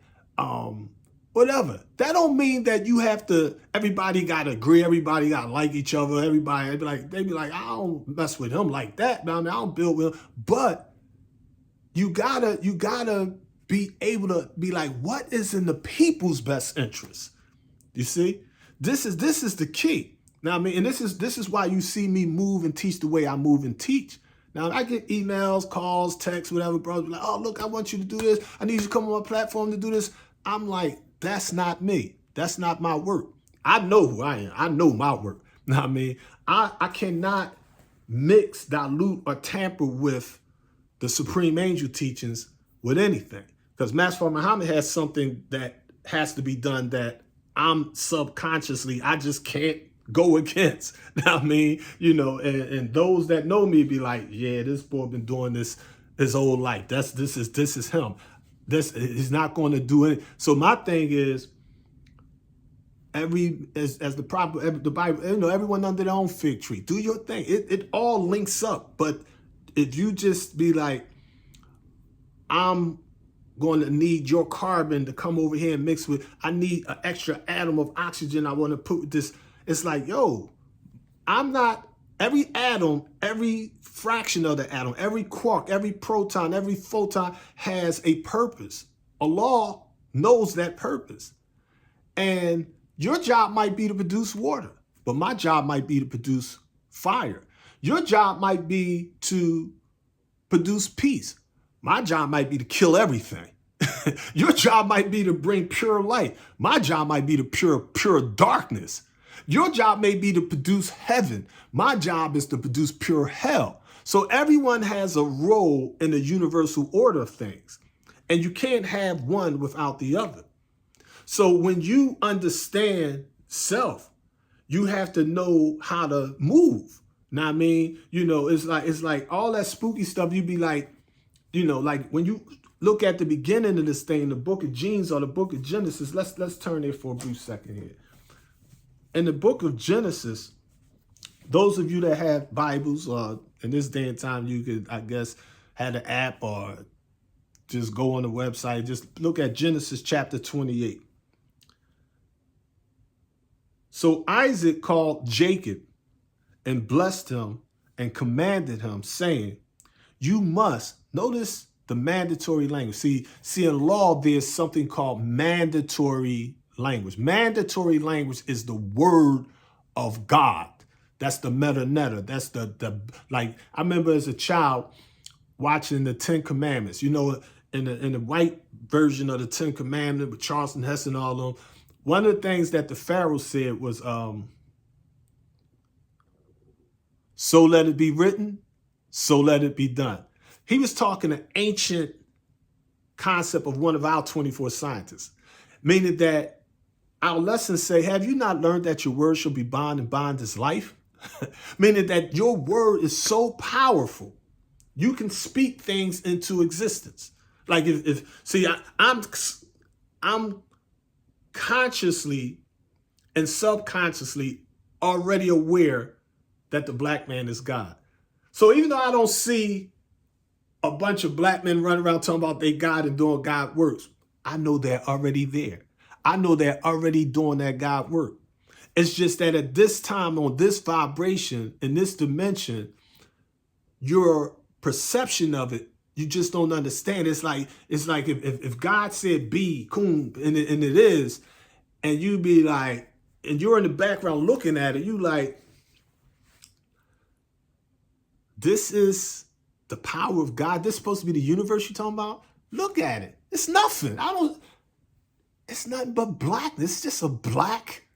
whatever. That don't mean that you have to, everybody got to agree, everybody got to like each other, everybody, they be like, I don't mess with him like that, man. I mean, I don't build with him. But you gotta be able to be like, what is in the people's best interest? You see? This is the key. Now, I mean, and this is why you see me move and teach the way I move and teach. Now, I get emails, calls, texts, whatever, brothers, like, oh, look, I want you to do this. I need you to come on my platform to do this. I'm like, that's not me. That's not my work. I know who I am. I know my work. Now, I mean, I cannot mix, dilute, or tamper with the Supreme Angel teachings with anything. Because Master Muhammad has something that has to be done that I'm subconsciously, I just can't go against. I mean, and those that know me be like, yeah, this boy been doing this his whole life. This is him. He's not going to do it. So my thing is, as the proper the Bible, everyone under their own fig tree. Do your thing. It all links up. But if you just be like, I'm going to need your carbon to come over here and mix with, I need an extra atom of oxygen I want to put with this. It's like, yo, I'm not, every atom, every fraction of the atom, every quark, every proton, every photon has a purpose. Allah knows that purpose. And your job might be to produce water, but my job might be to produce fire. Your job might be to produce peace. My job might be to kill everything. Your job might be to bring pure light. My job might be to pure darkness. Your job may be to produce heaven. My job is to produce pure hell. So everyone has a role in the universal order of things. And you can't have one without the other. So when you understand self, you have to know how to move. Now, I mean, it's like all that spooky stuff. You be like, like when you look at the beginning of this thing, the book of Genesis or the book of Genesis. Let's turn there for a brief second here. In the book of Genesis, those of you that have Bibles, in this day and time, you could, I guess, have an app or just go on the website. Just look at Genesis chapter 28. So Isaac called Jacob and blessed him and commanded him, saying, you must, notice the mandatory language. See, in law, there's something called mandatory language. Mandatory language is the word of God. That's the meta-netta. That's the like, I remember as a child watching the Ten Commandments, in the white version of the Ten Commandments with Charleston Heston and all of them. One of the things that the Pharaoh said was, so let it be written, so let it be done. He was talking an ancient concept of one of our 24 scientists, meaning that our lessons say, have you not learned that your word shall be bond and bond is life? Meaning that your word is so powerful, you can speak things into existence. Like I'm consciously and subconsciously already aware that the black man is God. So even though I don't see a bunch of black men running around talking about they God and doing God works, I know they're already there. I know they're already doing that God work. It's just that at this time, on this vibration, in this dimension, your perception of it, you just don't understand. It's like if God said be, cool, and it is, and you be like, and you're in the background looking at it, you like, this is the power of God. This is supposed to be the universe you're talking about? Look at it. It's nothing. It's nothing but blackness. It's just a black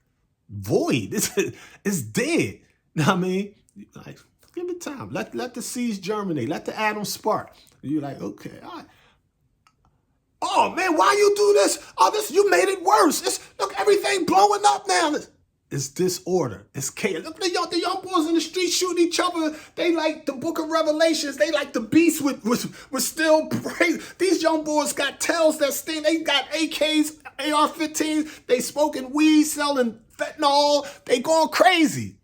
void. It's dead. You know what I mean? Like, give it time. Let the seeds germinate. Let the atoms spark. You're like, okay, all right. Oh man, why you do this? Oh, you made it worse. Look, everything blowing up now. It's disorder. It's chaos. Look, the young boys in the street shooting each other. They like the book of Revelations. They like the beast with still praise. These young boys got tails that sting. They got AKs, AR-15s. They smoking weed, selling fentanyl. They going crazy.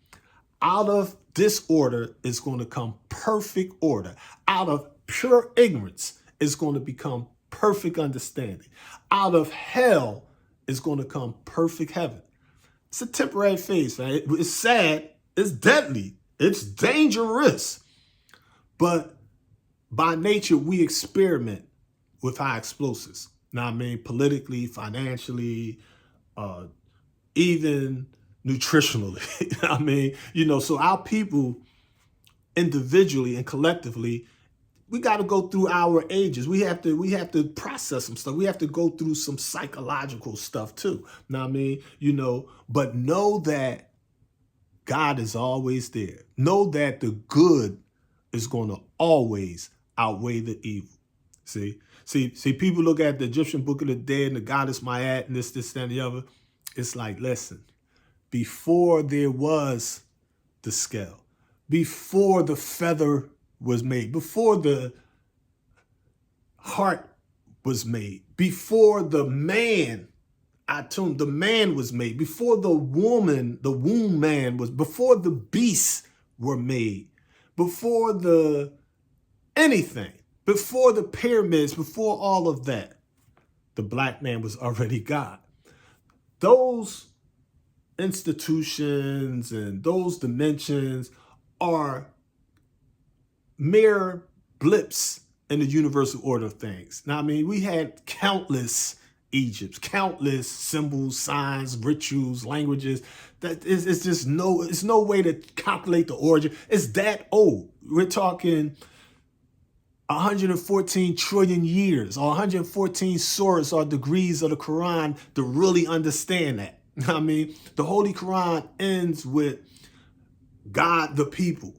Out of disorder is going to come perfect order. Out of pure ignorance is going to become perfect understanding. Out of hell is going to come perfect heaven. It's a temporary phase, man. It's sad. It's deadly. It's dangerous. But by nature, we experiment with high explosives. Now, I mean, politically, financially, even nutritionally. I mean, so our people individually and collectively, we got to go through our ages. We have to process some stuff. We have to go through some psychological stuff too. Now, I mean, but know that God is always there. Know that the good is going to always outweigh the evil. See, people look at the Egyptian Book of the Dead and the goddess Mayat and this, and the other. It's like, listen, before there was the scale, before the feather was made, before the heart was made, before the man Atum, the man was made, before the woman, the womb man was, before the beasts were made, before the anything, before the pyramids, before all of that, the black man was already God. Those institutions and those dimensions are mere blips in the universal order of things. Now, I mean, we had countless Egypts, countless symbols, signs, rituals, languages. That is, it's just it's no way to calculate the origin. It's that old. We're talking 114 trillion years or 114 surahs or degrees of the Quran to really understand that. I mean, the Holy Quran ends with God the people.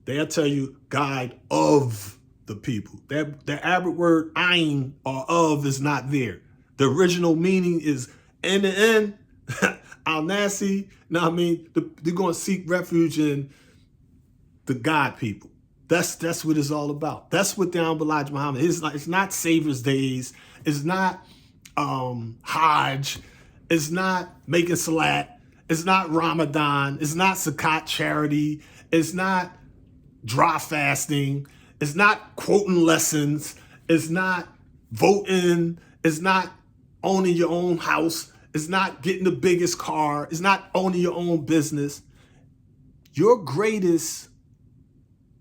They'll tell you God of the people. The Arabic word ayn or of is not there. The original meaning is in the end, al-Nasi. Now, I mean, they're going to seek refuge in the God people. That's what it's all about. That's what the Elijah Muhammad is. It's not Savior's Days. It's not Hajj. It's not making salat. It's not Ramadan. It's not Zakat charity. It's not dry fasting. It's not quoting lessons. It's not voting. It's not owning your own house. It's not getting the biggest car. It's not owning your own business. Your greatest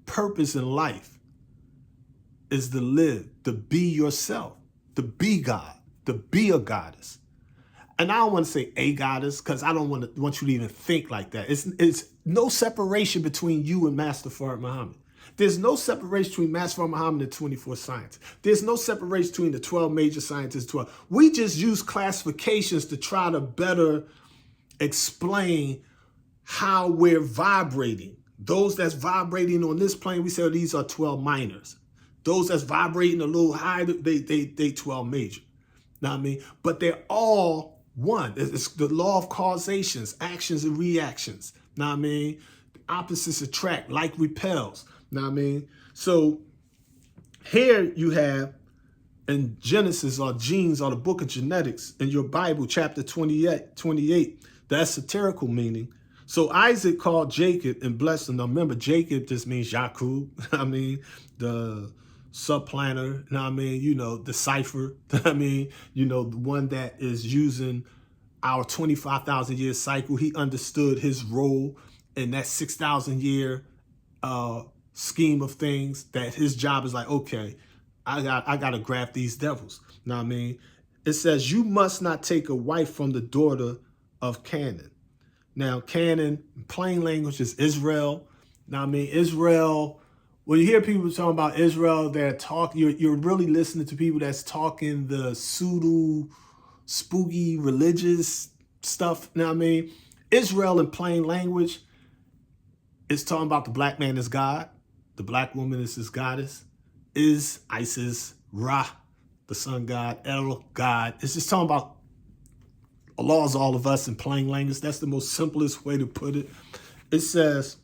purpose in life is to live, to be yourself, to be God, to be a goddess. And I don't want to say a goddess because I don't want you to even think like that. It's no separation between you and Master Fard Muhammad. There's no separation between Master Fard Muhammad and 24 science. There's no separation between the 12 major scientists. 12. We just use classifications to try to better explain how we're vibrating. Those that's vibrating on this plane, we say these are 12 minors. Those that's vibrating a little higher, they 12 major. Know what I mean? But they're all one. It's the law of causations, actions and reactions. Know what I mean? Opposites attract, like repels. Know what I mean? So here you have in Genesis or genes or the book of genetics in your Bible, chapter 28, the esoterical meaning. So Isaac called Jacob and blessed him. Now remember, Jacob just means Jakub. I mean, the subplanner, you know what I mean? You know, the cipher, I mean, you know, the one that is using our 25,000 year cycle. He understood his role in that 6,000 year scheme of things, that his job is like, okay, I got to grab these devils. You know what I mean? It says, you must not take a wife from the daughter of Canaan. Now, Canaan, plain language, is Israel. Now, I mean, Israel, when you hear people talking about Israel, you're really listening to people that's talking the pseudo, spooky, religious stuff. Now, I mean, Israel in plain language is talking about the black man is God. The black woman is his goddess. Is Isis, Ra, the sun god, El, God. It's just talking about Allah is all of us in plain language. That's the most simplest way to put it. It says,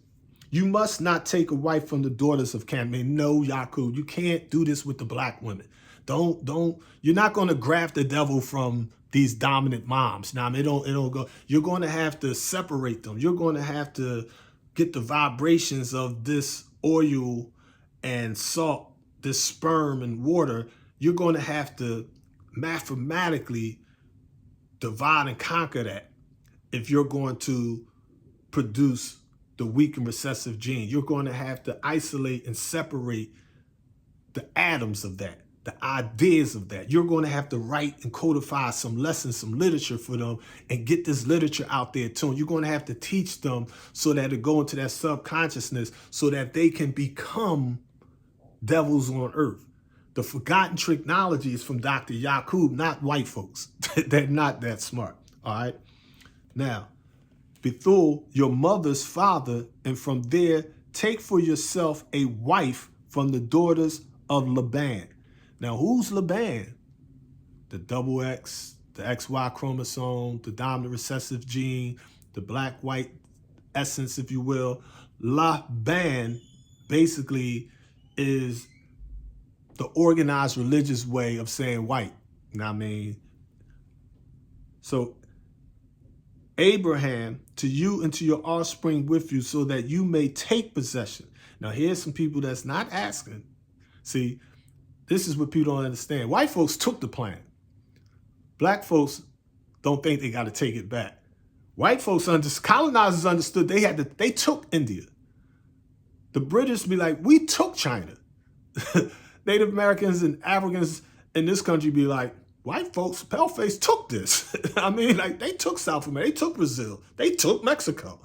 you must not take a wife from the daughters of Canaan. No, Yakub, you can't do this with the black women. You're not going to graft the devil from these dominant moms. Now, it don't go. You're going to have to separate them. You're going to have to get the vibrations of this oil and salt, this sperm and water. You're going to have to mathematically divide and conquer that if you're going to produce the weak and recessive gene. You're going to have to isolate and separate the atoms of that, the ideas of that. You're going to have to write and codify some lessons, some literature for them, and get this literature out there too. You're going to have to teach them so that it go into that subconsciousness so that they can become devils on earth. The forgotten technology is from Dr. Yakub, not white folks. They're not that smart, all right? Now, Bethul, your mother's father, and from there, take for yourself a wife from the daughters of Laban. Now, who's Laban? The double X, the XY chromosome, the dominant recessive gene, the black-white essence, if you will. Laban basically is the organized religious way of saying white. You know what I mean? So Abraham, to you and to your offspring with you, so that you may take possession. Now, here's some people that's not asking. See, this is what people don't understand. White folks took the plan. Black folks don't think they got to take it back. White folks, colonizers understood they took India. The British be like, we took China. Native Americans and Africans in this country be like, white folks, paleface took this. I mean, like, they took South America, they took Brazil, they took Mexico,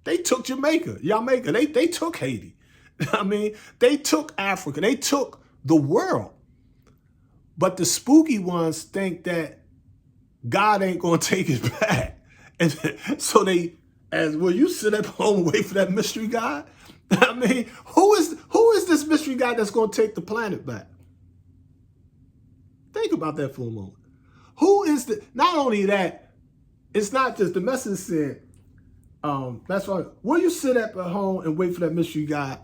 they took Jamaica, they took Haiti. I mean, they took Africa, they took the world. But the spooky ones think that God ain't gonna take it back. And so will you sit at home and wait for that mystery God? I mean, who is this mystery God that's gonna take the planet back? Think about that for a moment. Who is not only that, it's not just the message said, that's why, will you sit at home and wait for that mystery God?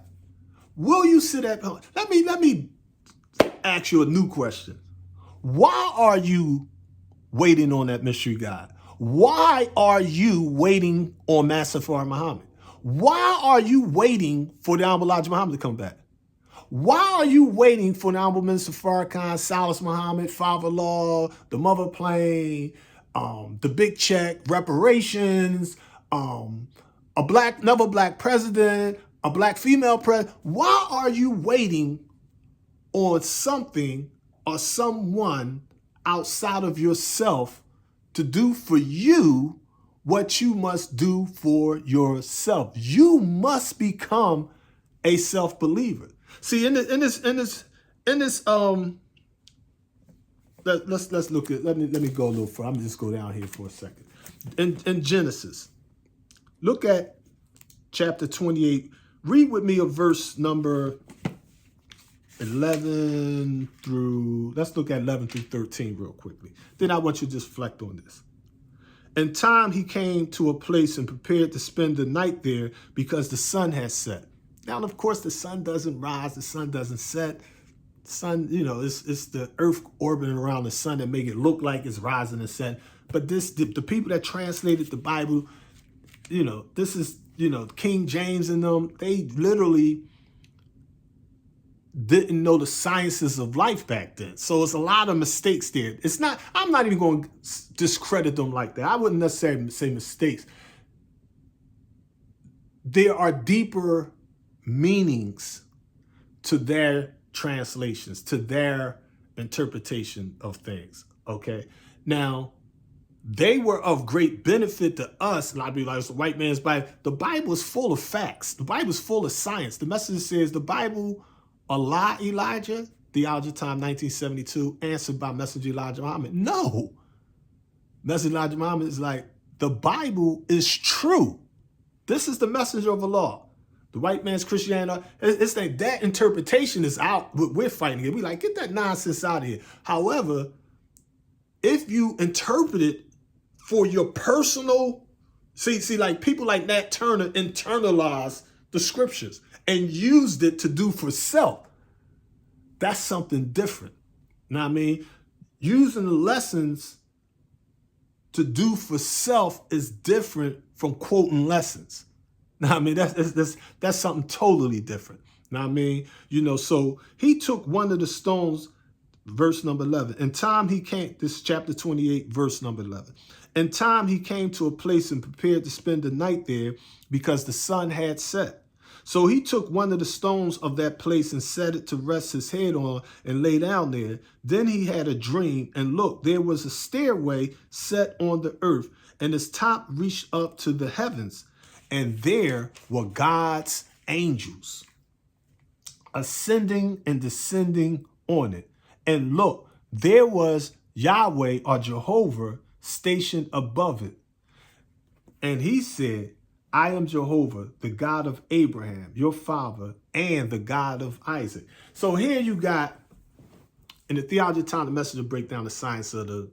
Will you sit at home? Let me ask you a new question. Why are you waiting on that mystery God? Why are you waiting on Master Muhammad? Why are you waiting for the Honorable Elijah Muhammad to come back? Why are you waiting for the Honorable Minister Farrakhan, Salas Muhammad, Father Law, the Mother Plane, the Big Check, reparations, another black president, a black female president? Why are you waiting on something or someone outside of yourself to do for you what you must do for yourself? You must become a self-believer. See, in this, let's look at, let me go a little further. I'm just go down here for a second. In Genesis, look at chapter 28. Read with me a verse number 11 through, let's look at 11 through 13 real quickly. Then I want you to just reflect on this. In time, he came to a place and prepared to spend the night there because the sun had set. Now, of course, the sun doesn't rise, the sun doesn't set. The sun, it's the earth orbiting around the sun that make it look like it's rising and setting. But the people that translated the Bible, this is, King James and them, they literally didn't know the sciences of life back then. So it's a lot of mistakes there. I'm not even going to discredit them like that. I wouldn't necessarily say mistakes. There are deeper meanings to their translations, to their interpretation of things, okay? Now, they were of great benefit to us. A lot of people like, it's the white man's Bible. The Bible is full of facts. The Bible is full of science. The message says the Bible, Allah Elijah, Theology Time 1972, answered by Messenger Elijah Muhammad. No. Messenger Elijah Muhammad is like, the Bible is true. This is the messenger of Allah. The white man's Christianity, it's like that interpretation is out. We're fighting it. We like, get that nonsense out of here. However, if you interpret it for your personal, see, like people like Nat Turner internalized the scriptures and used it to do for self. That's something different. You know what I mean? Using the lessons to do for self is different from quoting lessons. Now, I mean, that's something totally different. Now, I mean, so he took one of the stones, verse number 11. In time he came, this is chapter 28, verse number 11. In time he came to a place and prepared to spend the night there because the sun had set. So he took one of the stones of that place and set it to rest his head on and lay down there. Then he had a dream, and look, there was a stairway set on the earth, and its top reached up to the heavens. And there were God's angels ascending and descending on it. And look, there was Yahweh or Jehovah stationed above it. And he said, I am Jehovah, the God of Abraham, your father, and the God of Isaac. So here you got, in the Theology of Time, the Messenger break down the science of the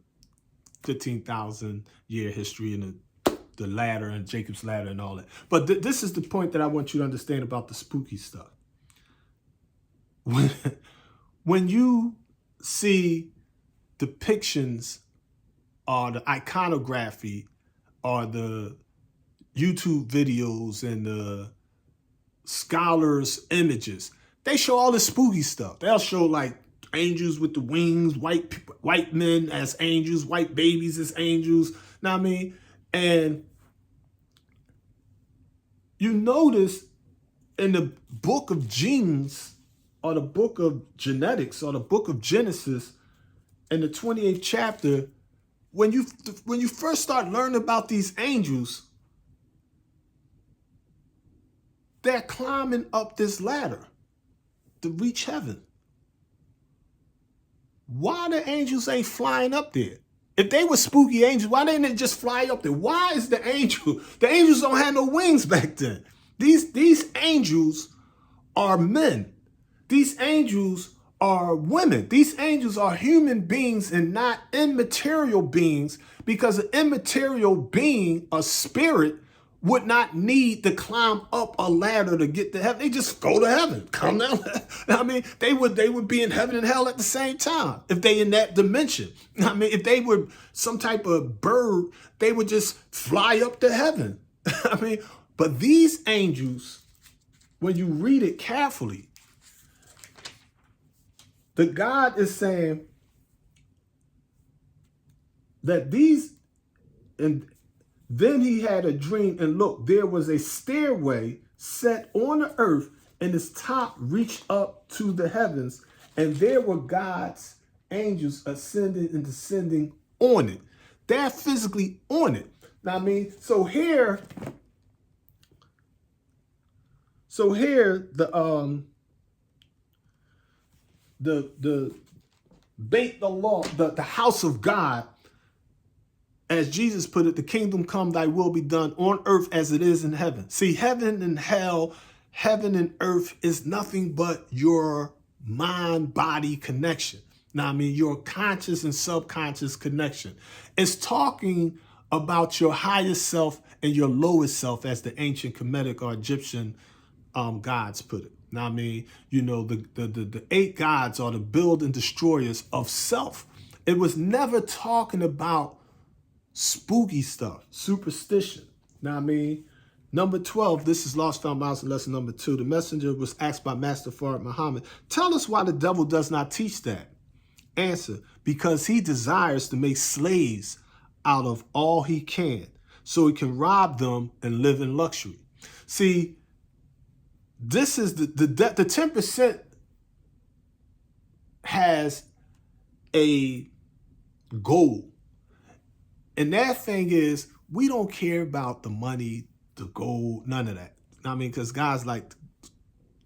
15,000 year history and the ladder and Jacob's ladder and all that. But this is the point that I want you to understand about the spooky stuff. When you see depictions or the iconography or the YouTube videos and the scholars' images. They show all this spooky stuff. They'll show like angels with the wings, white men as angels, white babies as angels. Know what I mean? And you notice in the book of genes or the book of genetics or the book of Genesis in the 28th chapter, when you first start learning about these angels, they're climbing up this ladder to reach heaven. Why the angels ain't flying up there? If they were spooky angels, why didn't they just fly up there? Why is the angels don't have no wings back then. These angels are men. These angels are women. These angels are human beings and not immaterial beings, because an immaterial being, a spirit, would not need to climb up a ladder to get to heaven. They just go to heaven, come down. I mean, they would be in heaven and hell at the same time if they in that dimension. I mean, if they were some type of bird, they would just fly up to heaven. I mean, but these angels, when you read it carefully, the God is saying that these, and then he had a dream, and look, there was a stairway set on the earth, and its top reached up to the heavens, and there were God's angels ascending and descending on it. They're physically on it. Now, I mean, so here the Beit the law, the house of God, as Jesus put it, the kingdom come, thy will be done on earth as it is in heaven. See, heaven and hell, heaven and earth is nothing but your mind-body connection. Now, I mean, your conscious and subconscious connection. It's talking about your highest self and your lowest self, as the ancient Kemetic or Egyptian gods put it. Now, I mean, you know, the 8 gods are the build and destroyers of self. It was never talking about spooky stuff, superstition. Now, I mean, number 12, this is Lost Found Miles in lesson number 2. The messenger was asked by Master Farid Muhammad, tell us why the devil does not teach that. Answer, because he desires to make slaves out of all he can, so he can rob them and live in luxury. See, this is the 10% has a goal. And that thing is, we don't care about the money, the gold, none of that. I mean, because God's like,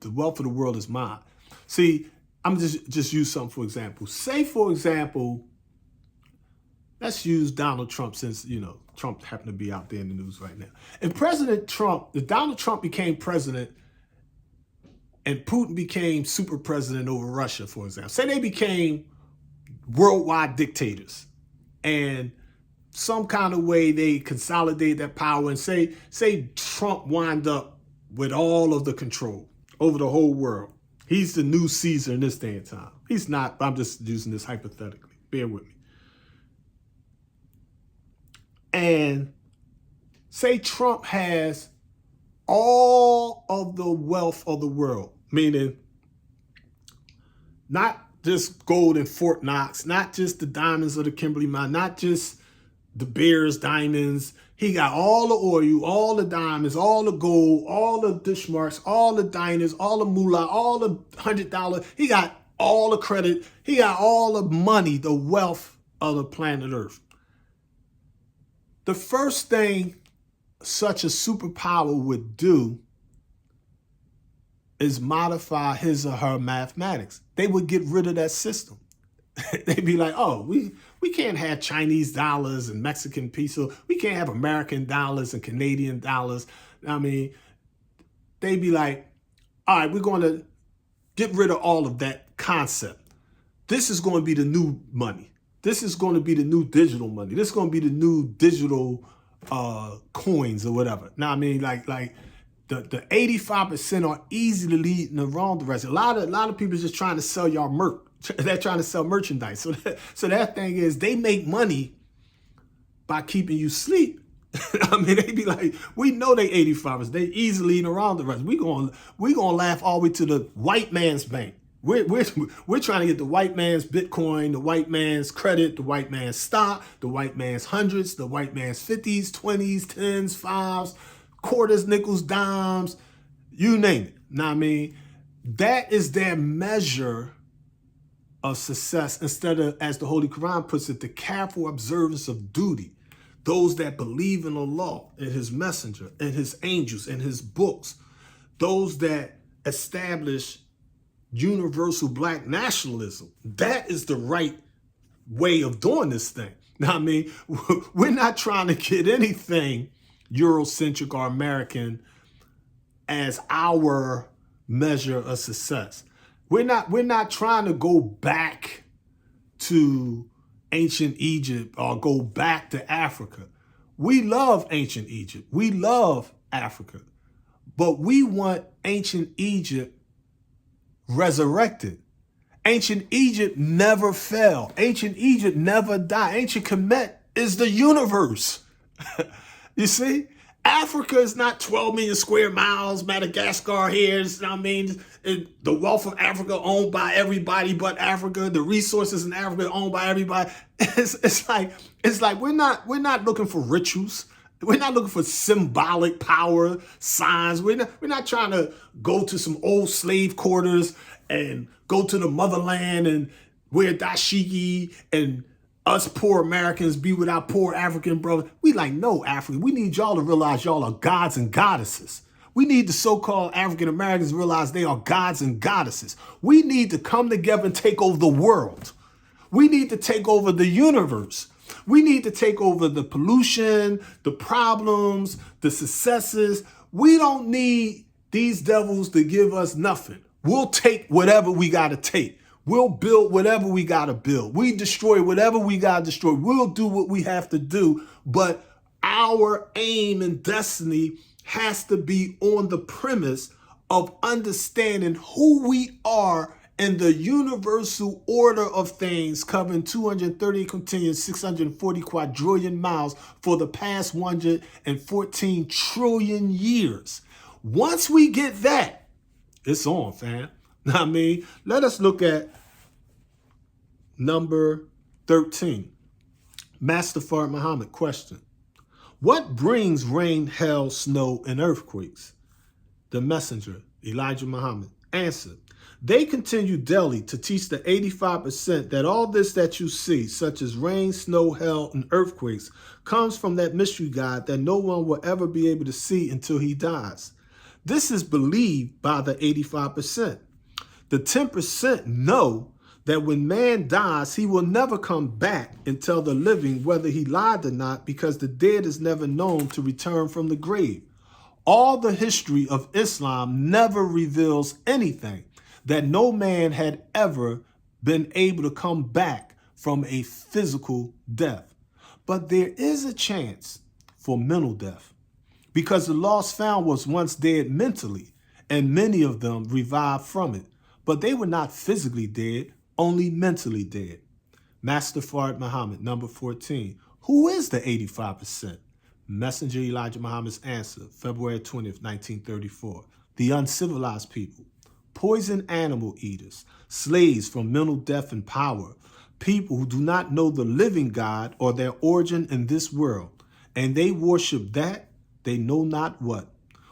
the wealth of the world is mine. See, I'm just use something for example. Say, for example, let's use Donald Trump, since, you know, Trump happened to be out there in the news right now. If Donald Trump became president and Putin became super president over Russia, for example, say they became worldwide dictators, and some kind of way they consolidate that power, and say Trump wind up with all of the control over the whole world. He's the new Caesar in this day and time. He's not, I'm just using this hypothetically. Bear with me. And say Trump has all of the wealth of the world, meaning not just gold in Fort Knox, not just the diamonds of the Kimberley Mine, not just the Bears diamonds. He got all the oil, all the diamonds, all the gold, all the Dishmarks, all the diners, all the moolah, all the $100. He got all the credit. He got all the money, the wealth of the planet Earth. The first thing such a superpower would do is modify his or her mathematics. They would get rid of that system. They'd be like, oh, we can't have Chinese dollars and Mexican peso. We can't have American dollars and Canadian dollars. I mean, they'd be like, all right, we're going to get rid of all of that concept. This is going to be the new money. This is going to be the new digital money. This is going to be the new digital coins or whatever. Now, I mean, like the 85% are easily leading the wrong direction. A lot of people are just trying to sell y'all merch. They're trying to sell merchandise. So that thing is, they make money by keeping you asleep. I mean, they be like, we know they 85ers. They easily eating around the rest. We gonna laugh all the way to the white man's bank. We're trying to get the white man's Bitcoin, the white man's credit, the white man's stock, the white man's hundreds, the white man's 50s, 20s, 10s, 5s, quarters, nickels, dimes, you name it. Know what I mean? That is their measure of success, instead of, as the Holy Quran puts it, the careful observance of duty. Those that believe in Allah and his messenger and his angels and his books. Those that establish universal black nationalism. That is the right way of doing this thing. Now, I mean, we're not trying to get anything Eurocentric or American as our measure of success. We're not trying to go back to ancient Egypt or go back to Africa. We love ancient Egypt. We love Africa. But we want ancient Egypt resurrected. Ancient Egypt never fell. Ancient Egypt never died. Ancient Kemet is the universe. You see? Africa is not 12 million square miles. Madagascar here is, I mean, the wealth of Africa owned by everybody but Africa. The resources in Africa owned by everybody. It's like we're not looking for rituals. We're not looking for symbolic power signs. We're not trying to go to some old slave quarters and go to the motherland and wear dashiki and us poor Americans be with our poor African brothers. We like, no, Africa. We need y'all to realize y'all are gods and goddesses. We need the so-called African Americans to realize they are gods and goddesses. We need to come together and take over the world. We need to take over the universe. We need to take over the pollution, the problems, the successes. We don't need these devils to give us nothing. We'll take whatever we got to take. We'll build whatever we got to build. We destroy whatever we got to destroy. We'll do what we have to do. But our aim and destiny has to be on the premise of understanding who we are in the universal order of things, covering 230 continuous 640 quadrillion miles for the past 114 trillion years. Once we get that, it's on, fam. I mean, let us look at number 13. Master Fard Muhammad question. What brings rain, hail, snow, and earthquakes? The messenger, Elijah Muhammad, answered. They continue daily to teach the 85% that all this that you see, such as rain, snow, hail, and earthquakes, comes from that mystery God that no one will ever be able to see until he dies. This is believed by the 85%. The 10% know that when man dies, he will never come back and tell the living whether he lied or not, because the dead is never known to return from the grave. All the history of Islam never reveals anything that no man had ever been able to come back from a physical death. But there is a chance for mental death, because the lost found was once dead mentally, and many of them revived from it. But they were not physically dead, only mentally dead. Master Fard Muhammad, number 14. Who is the 85%? Messenger Elijah Muhammad's answer, February 20th, 1934. The uncivilized people, poison animal eaters, slaves from mental death and power, people who do not know the living God or their origin in this world, and they worship that they know not what,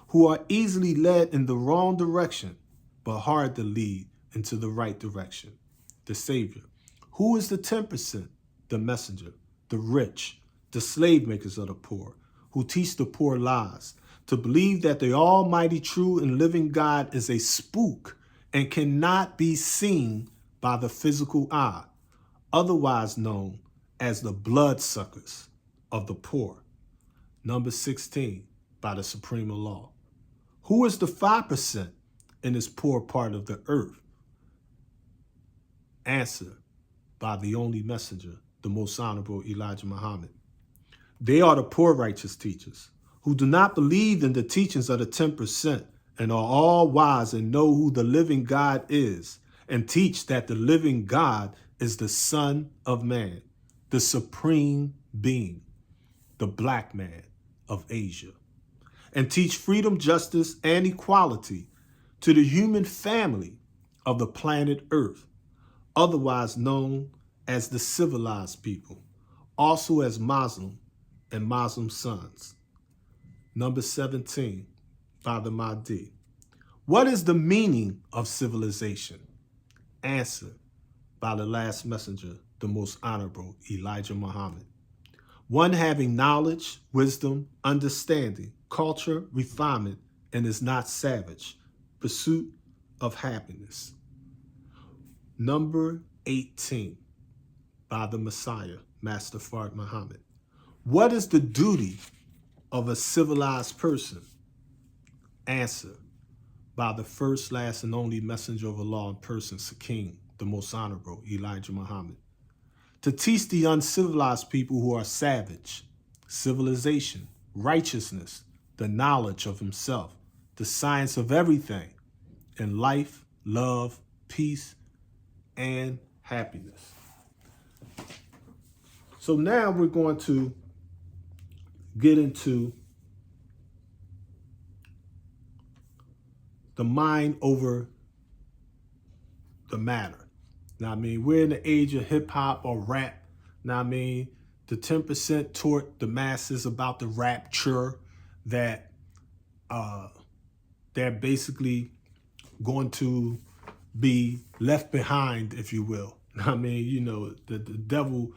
who are easily led in the wrong direction, but hard to lead into the right direction. The Savior. Who is the 10%? The messenger, the rich, the slave makers of the poor, who teach the poor lies, to believe that the almighty, true, and living God is a spook and cannot be seen by the physical eye, otherwise known as the bloodsuckers of the poor. Number 16, by the supreme law. Who is the 5% in this poor part of the earth? Answer, by the only messenger, the most honorable Elijah Muhammad. They are the poor righteous teachers who do not believe in the teachings of the 10% and are all wise and know who the living God is, and teach that the living God is the Son of Man, the supreme being. the black man of Asia, and teach freedom, justice, and equality to the human family of the planet Earth, otherwise known as the civilized people, also as Muslim and Muslim sons. Number 17, Father Mahdi. What is the meaning of civilization? Answer, by the last messenger, the most honorable Elijah Muhammad. One having knowledge, wisdom, understanding, culture, refinement, and is not savage. Pursuit of happiness. Number 18, by the Messiah, Master Fard Muhammad. What is the duty of a civilized person? Answer, by the first, last, and only messenger of Allah in person, Sakin, the most honorable Elijah Muhammad. To teach the uncivilized people who are savage, civilization, righteousness, the knowledge of himself, the science of everything, in life, love, peace, and happiness. So now we're going to get into the mind over the matter. Now, I mean, we're in the age of hip hop or rap. Now, I mean, the 10% taught the masses about the rapture that they're basically going to be left behind, if you will. I mean, you know, the devil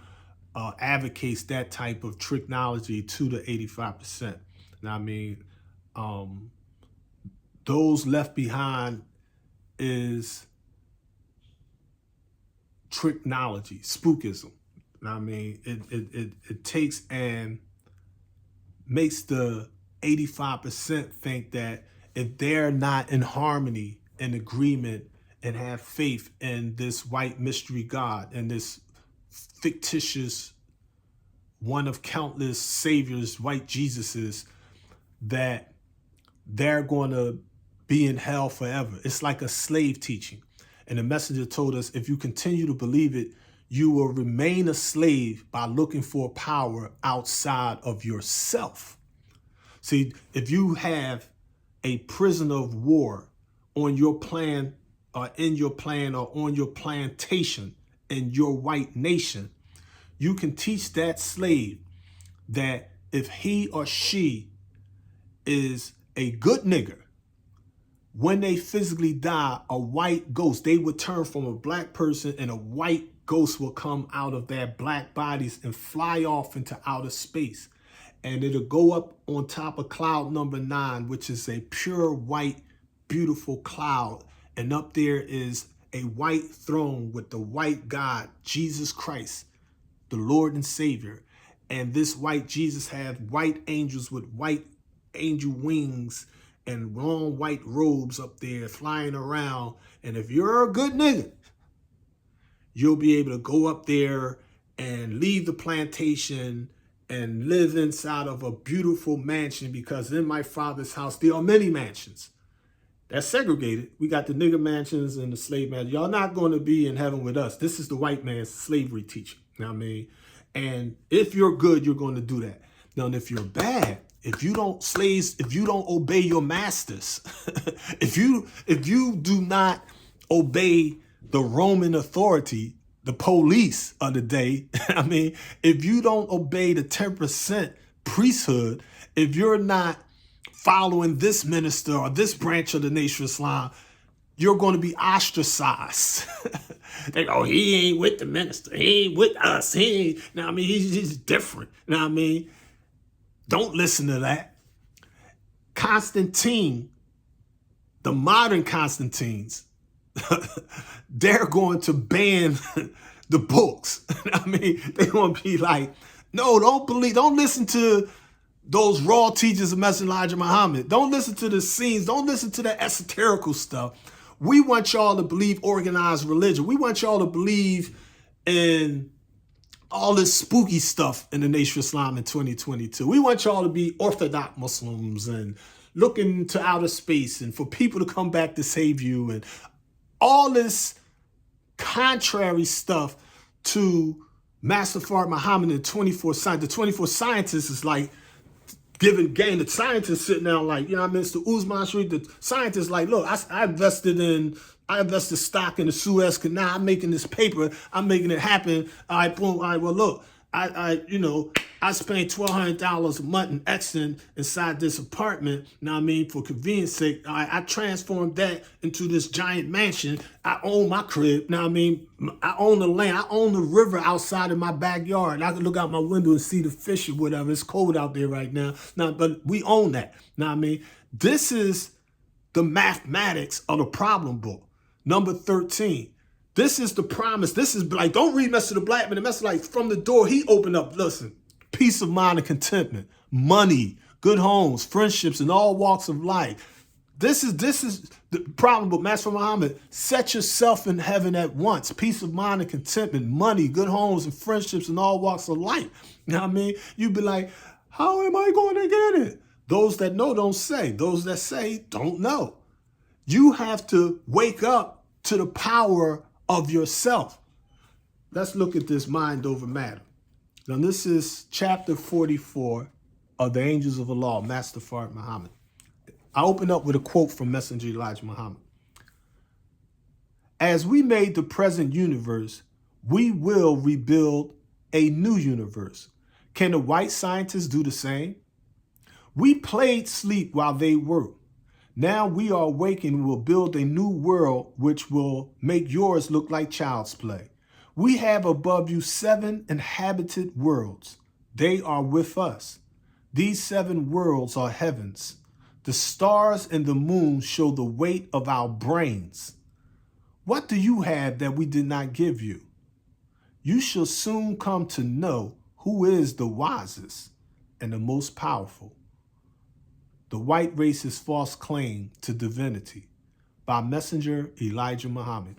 advocates that type of technology to the 85%. Now, I mean, those left behind is technology, spookism. I mean, it takes and makes the 85% think that if they're not in harmony and agreement and have faith in this white mystery God and this fictitious one of countless saviors, white Jesuses, that they're going to be in hell forever. It's like a slave teaching. And the messenger told us, if you continue to believe it, you will remain a slave by looking for power outside of yourself. See, if you have a prisoner of war on your plan or in your plan or on your plantation in your white nation, you can teach that slave that if he or she is a good nigger, when they physically die, a white ghost, they would turn from a black person and a white ghost will come out of their black bodies and fly off into outer space. And it'll go up on top of cloud number 9, which is a pure white, beautiful cloud. And up there is a white throne with the white God, Jesus Christ, the Lord and Savior. And this white Jesus had white angels with white angel wings and long white robes up there flying around. And if you're a good nigga, you'll be able to go up there and leave the plantation and live inside of a beautiful mansion, because in my Father's house, there are many mansions. That's segregated. We got the nigger mansions and the slave mansions. Y'all not going to be in heaven with us. This is the white man's slavery teaching. You know what I mean? And if you're good, you're going to do that. Now, and if you're bad, if you don't obey your masters, if you do not obey the Roman authority, the police of the day, I mean, if you don't obey the 10% priesthood, if you're not following this minister or this branch of the Nation of Islam, you're going to be ostracized. They go, he ain't with the minister. He ain't with us. He ain't. Now, I mean, he's different. Now, I mean, don't listen to that. Constantine, the modern Constantines, they're going to ban the books. I mean, they're going to be like, no, don't listen to those raw teachers of Messenger Elijah Muhammad. Don't listen to the scenes. Don't listen to the esoterical stuff. We want y'all to believe organized religion. We want y'all to believe in all this spooky stuff in the Nation of Islam in 2022. We want y'all to be Orthodox Muslims and looking to outer space and for people to come back to save you and all this contrary stuff to Master Fard Muhammad and 24 scientists. The 24 scientists is like giving game. The scientists sitting down like, you know what I mean? Mr. Usman Street, the scientists like, look, I invested stock in the Suez Canal. I'm making this paper. I'm making it happen. All right, boom. All right, well, look, I spent $1,200 a month in Exton inside this apartment. Now I mean, for convenience sake, I transformed that into this giant mansion. I own my crib. Now I mean, I own the land. I own the river outside of my backyard. I can look out my window and see the fish or whatever. It's cold out there right now. Now, but we own that. Now I mean, this is the mathematics of the problem book. Number 13. This is the promise. This is like, don't read Message of the Black Man. The message like from the door, he opened up, listen, peace of mind and contentment, money, good homes, friendships, in all walks of life. This is the problem with Master Muhammad. Set yourself in heaven at once. Peace of mind and contentment, money, good homes, and friendships in all walks of life. You know what I mean? You'd be like, how am I going to get it? Those that know don't say. Those that say don't know. You have to wake up to the power of yourself. Let's look at this mind over matter. Now, this is chapter 44 of the Angels of Allah, Master Fard Muhammad. I open up with a quote from Messenger Elijah Muhammad. As we made the present universe, we will rebuild a new universe. Can the white scientists do the same? We played sleep while they worked. Now we are awakened and will build a new world which will make yours look like child's play. We have above you 7 inhabited worlds. They are with us. These 7 worlds are heavens. The stars and the moon show the weight of our brains. What do you have that we did not give you? You shall soon come to know who is the wisest and the most powerful. The white race's false claim to divinity by Messenger Elijah Muhammad.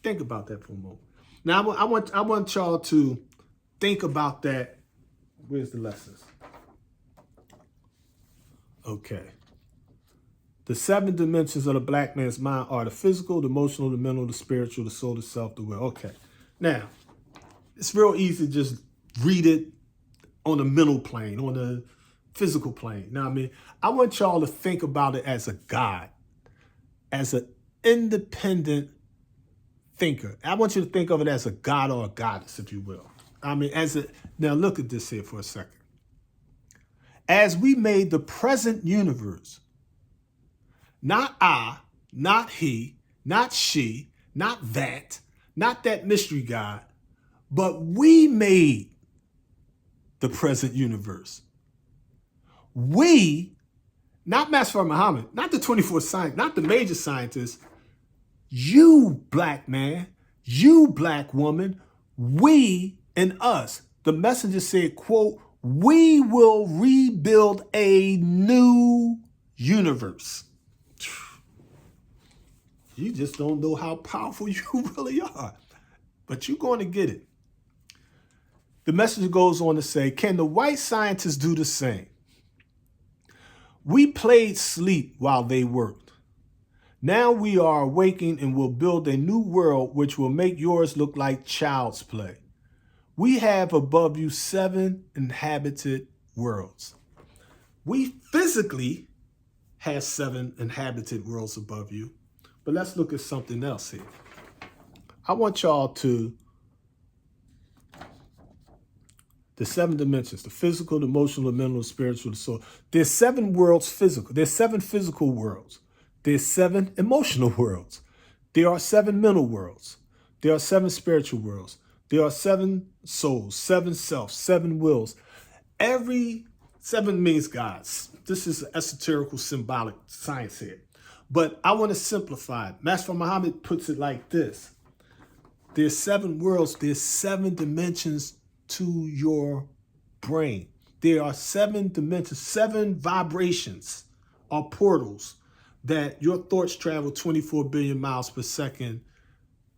Think about that for a moment. Now, I want y'all to think about that. Where's the lessons? Okay. The 7 dimensions of the black man's mind are the physical, the emotional, the mental, the spiritual, the soul, the self, the will. Okay. Now, it's real easy to just read it on the mental plane, on the physical plane. Now, I mean, I want y'all to think about it as a God, as an independent thinker. I want you to think of it as a God or a goddess, if you will. I mean, now look at this here for a second. As we made the present universe, not I, not he, not she, not that mystery God, but we made the present universe. We, not Master Muhammad, not the 24 scientists, not the major scientists, you black man, you black woman, we and us. The messenger said, quote, we will rebuild a new universe. You just don't know how powerful you really are, but you're going to get it. The messenger goes on to say, can the white scientists do the same? We played sleep while they worked. Now we are awakened and will build a new world which will make yours look like child's play. We have above you 7 inhabited worlds. We physically have 7 inhabited worlds above you. But let's look at something else here. I want y'all to, the 7 dimensions, the physical, the emotional, the mental, the spiritual, the soul. There's 7 worlds physical. There's 7 physical worlds. There's 7 emotional worlds. There are 7 mental worlds. There are 7 spiritual worlds. There are 7 souls, 7 selves, 7 wills. Every 7 means gods. This is an esoterical symbolic science here. But I want to simplify it. Master Muhammad puts it like this. There's 7 worlds. There's 7 dimensions to your brain. There are 7 dimensions, 7 vibrations or portals that your thoughts travel 24 billion miles per second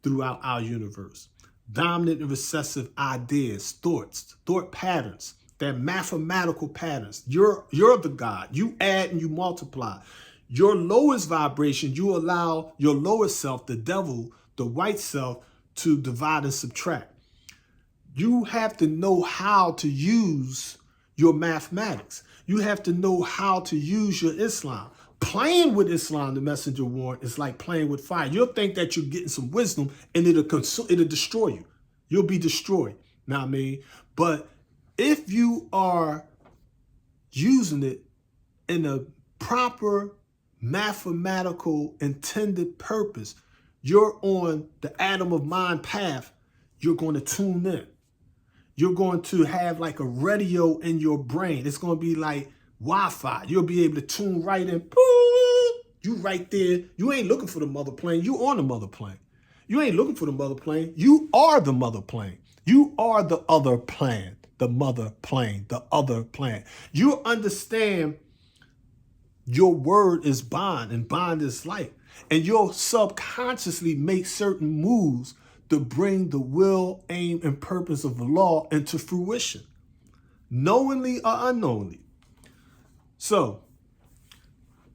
throughout our universe. Dominant and recessive ideas, thoughts, thought patterns, they're mathematical patterns. You're the God. You add and you multiply. Your lowest vibration, you allow your lowest self, the devil, the white self, to divide and subtract. You have to know how to use your mathematics. You have to know how to use your Islam. Playing with Islam, the messenger warned, is like playing with fire. You'll think that you're getting some wisdom and it'll destroy you. You'll be destroyed. Know what I mean? But if you are using it in a proper mathematical intended purpose, you're on the atom of mind path. You're going to tune in. You're going to have like a radio in your brain. It's going to be like Wi-Fi. You'll be able to tune right in. You right there. You ain't looking for the mother plane. You on the mother plane. You ain't looking for the mother plane. You are the mother plane. You are the other plan, the mother plane, the other plan. You understand your word is bond and bond is life. And you'll subconsciously make certain moves to bring the will, aim, and purpose of the law into fruition, knowingly or unknowingly. So,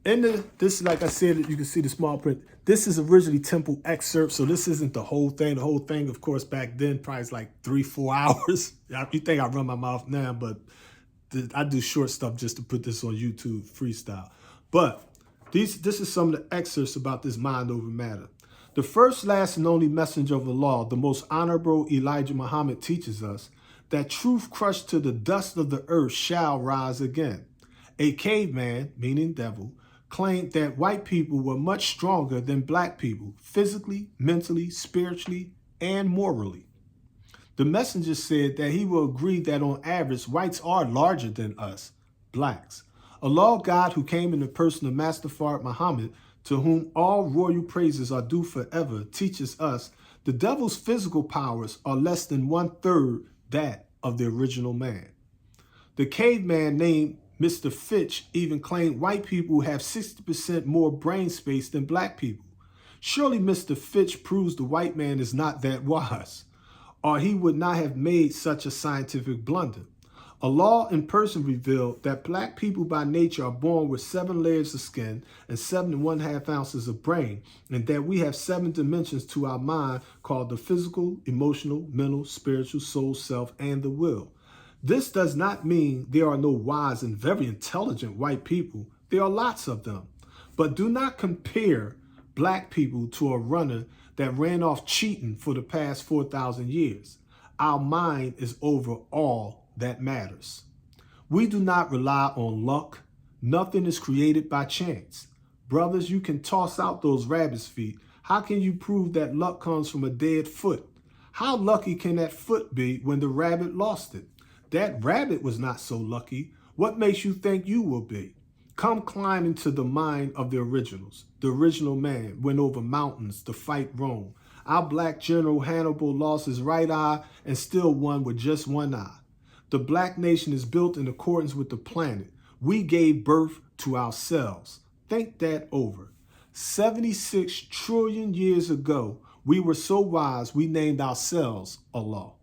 this, like I said, you can see the small print. This is originally temple excerpt, so this isn't the whole thing. The whole thing, of course, back then probably is like 3-4 hours. You think I run my mouth now, but I do short stuff just to put this on YouTube freestyle. But this is some of the excerpts about this mind over matter. The first, last, and only messenger of the law, the most honorable Elijah Muhammad, teaches us that truth crushed to the dust of the earth shall rise again. A caveman, meaning devil, claimed that white people were much stronger than black people, physically, mentally, spiritually, and morally. The messenger said that he will agree that on average, whites are larger than us, blacks. Allah God, who came in the person of Master Fard Muhammad, to whom all royal praises are due forever, teaches us the devil's physical powers are less than 1/3 that of the original man. The caveman named Mr. Fitch even claimed white people have 60% more brain space than black people. Surely Mr. Fitch proves the white man is not that wise, or he would not have made such a scientific blunder. Allah in person revealed that black people by nature are born with 7 layers of skin and 7 1/2 ounces of brain, and that we have 7 dimensions to our mind called the physical, emotional, mental, spiritual, soul, self, and the will. This does not mean there are no wise and very intelligent white people. There are lots of them. But do not compare black people to a runner that ran off cheating for the past 4,000 years. Our mind is over all that matters. We do not rely on luck. Nothing is created by chance. Brothers, you can toss out those rabbit's feet. How can you prove that luck comes from a dead foot? How lucky can that foot be when the rabbit lost it? That rabbit was not so lucky. What makes you think you will be? Come climb into the mind of the originals. The original man went over mountains to fight Rome. Our black general Hannibal lost his right eye and still won with just one eye. The black nation is built in accordance with the planet. We gave birth to ourselves. Think that over. 76 trillion years ago, we were so wise we named ourselves Allah.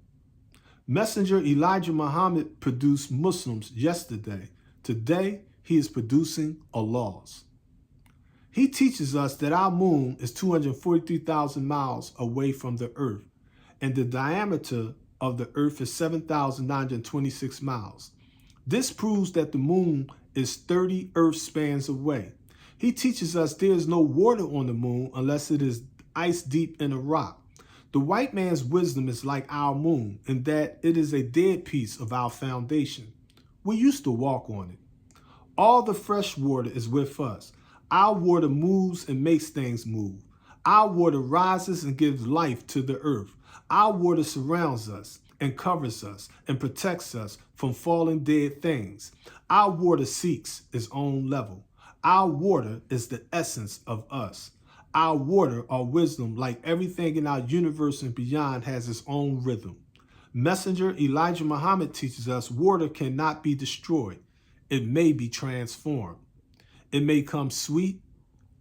Messenger Elijah Muhammad produced Muslims yesterday. Today, he is producing Allahs. He teaches us that our moon is 243,000 miles away from the earth, and the diameter of the earth is 7,926 miles. This proves that the moon is 30 earth spans away. He teaches us there is no water on the moon unless it is ice deep in a rock. The white man's wisdom is like our moon in that it is a dead piece of our foundation. We used to walk on it. All the fresh water is with us. Our water moves and makes things move. Our water rises and gives life to the earth. Our water surrounds us and covers us and protects us from falling dead things. Our water seeks its own level. Our water is the essence of us. Our water, our wisdom, like everything in our universe and beyond, has its own rhythm. Messenger Elijah Muhammad teaches us water cannot be destroyed. It may be transformed. It may come sweet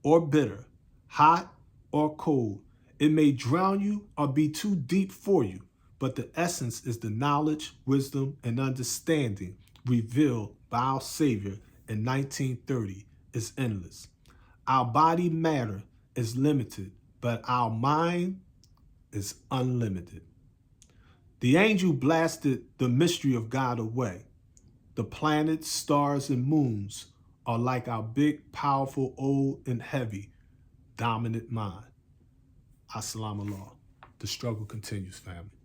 or bitter, hot or cold. It may drown you or be too deep for you, but the essence is the knowledge, wisdom, and understanding revealed by our Savior in 1930 is endless. Our body matter is limited, but our mind is unlimited. The angel blasted the mystery of God away. The planets, stars, and moons are like our big, powerful, old, and heavy, dominant mind. Assalamu alaikum. The struggle continues, family.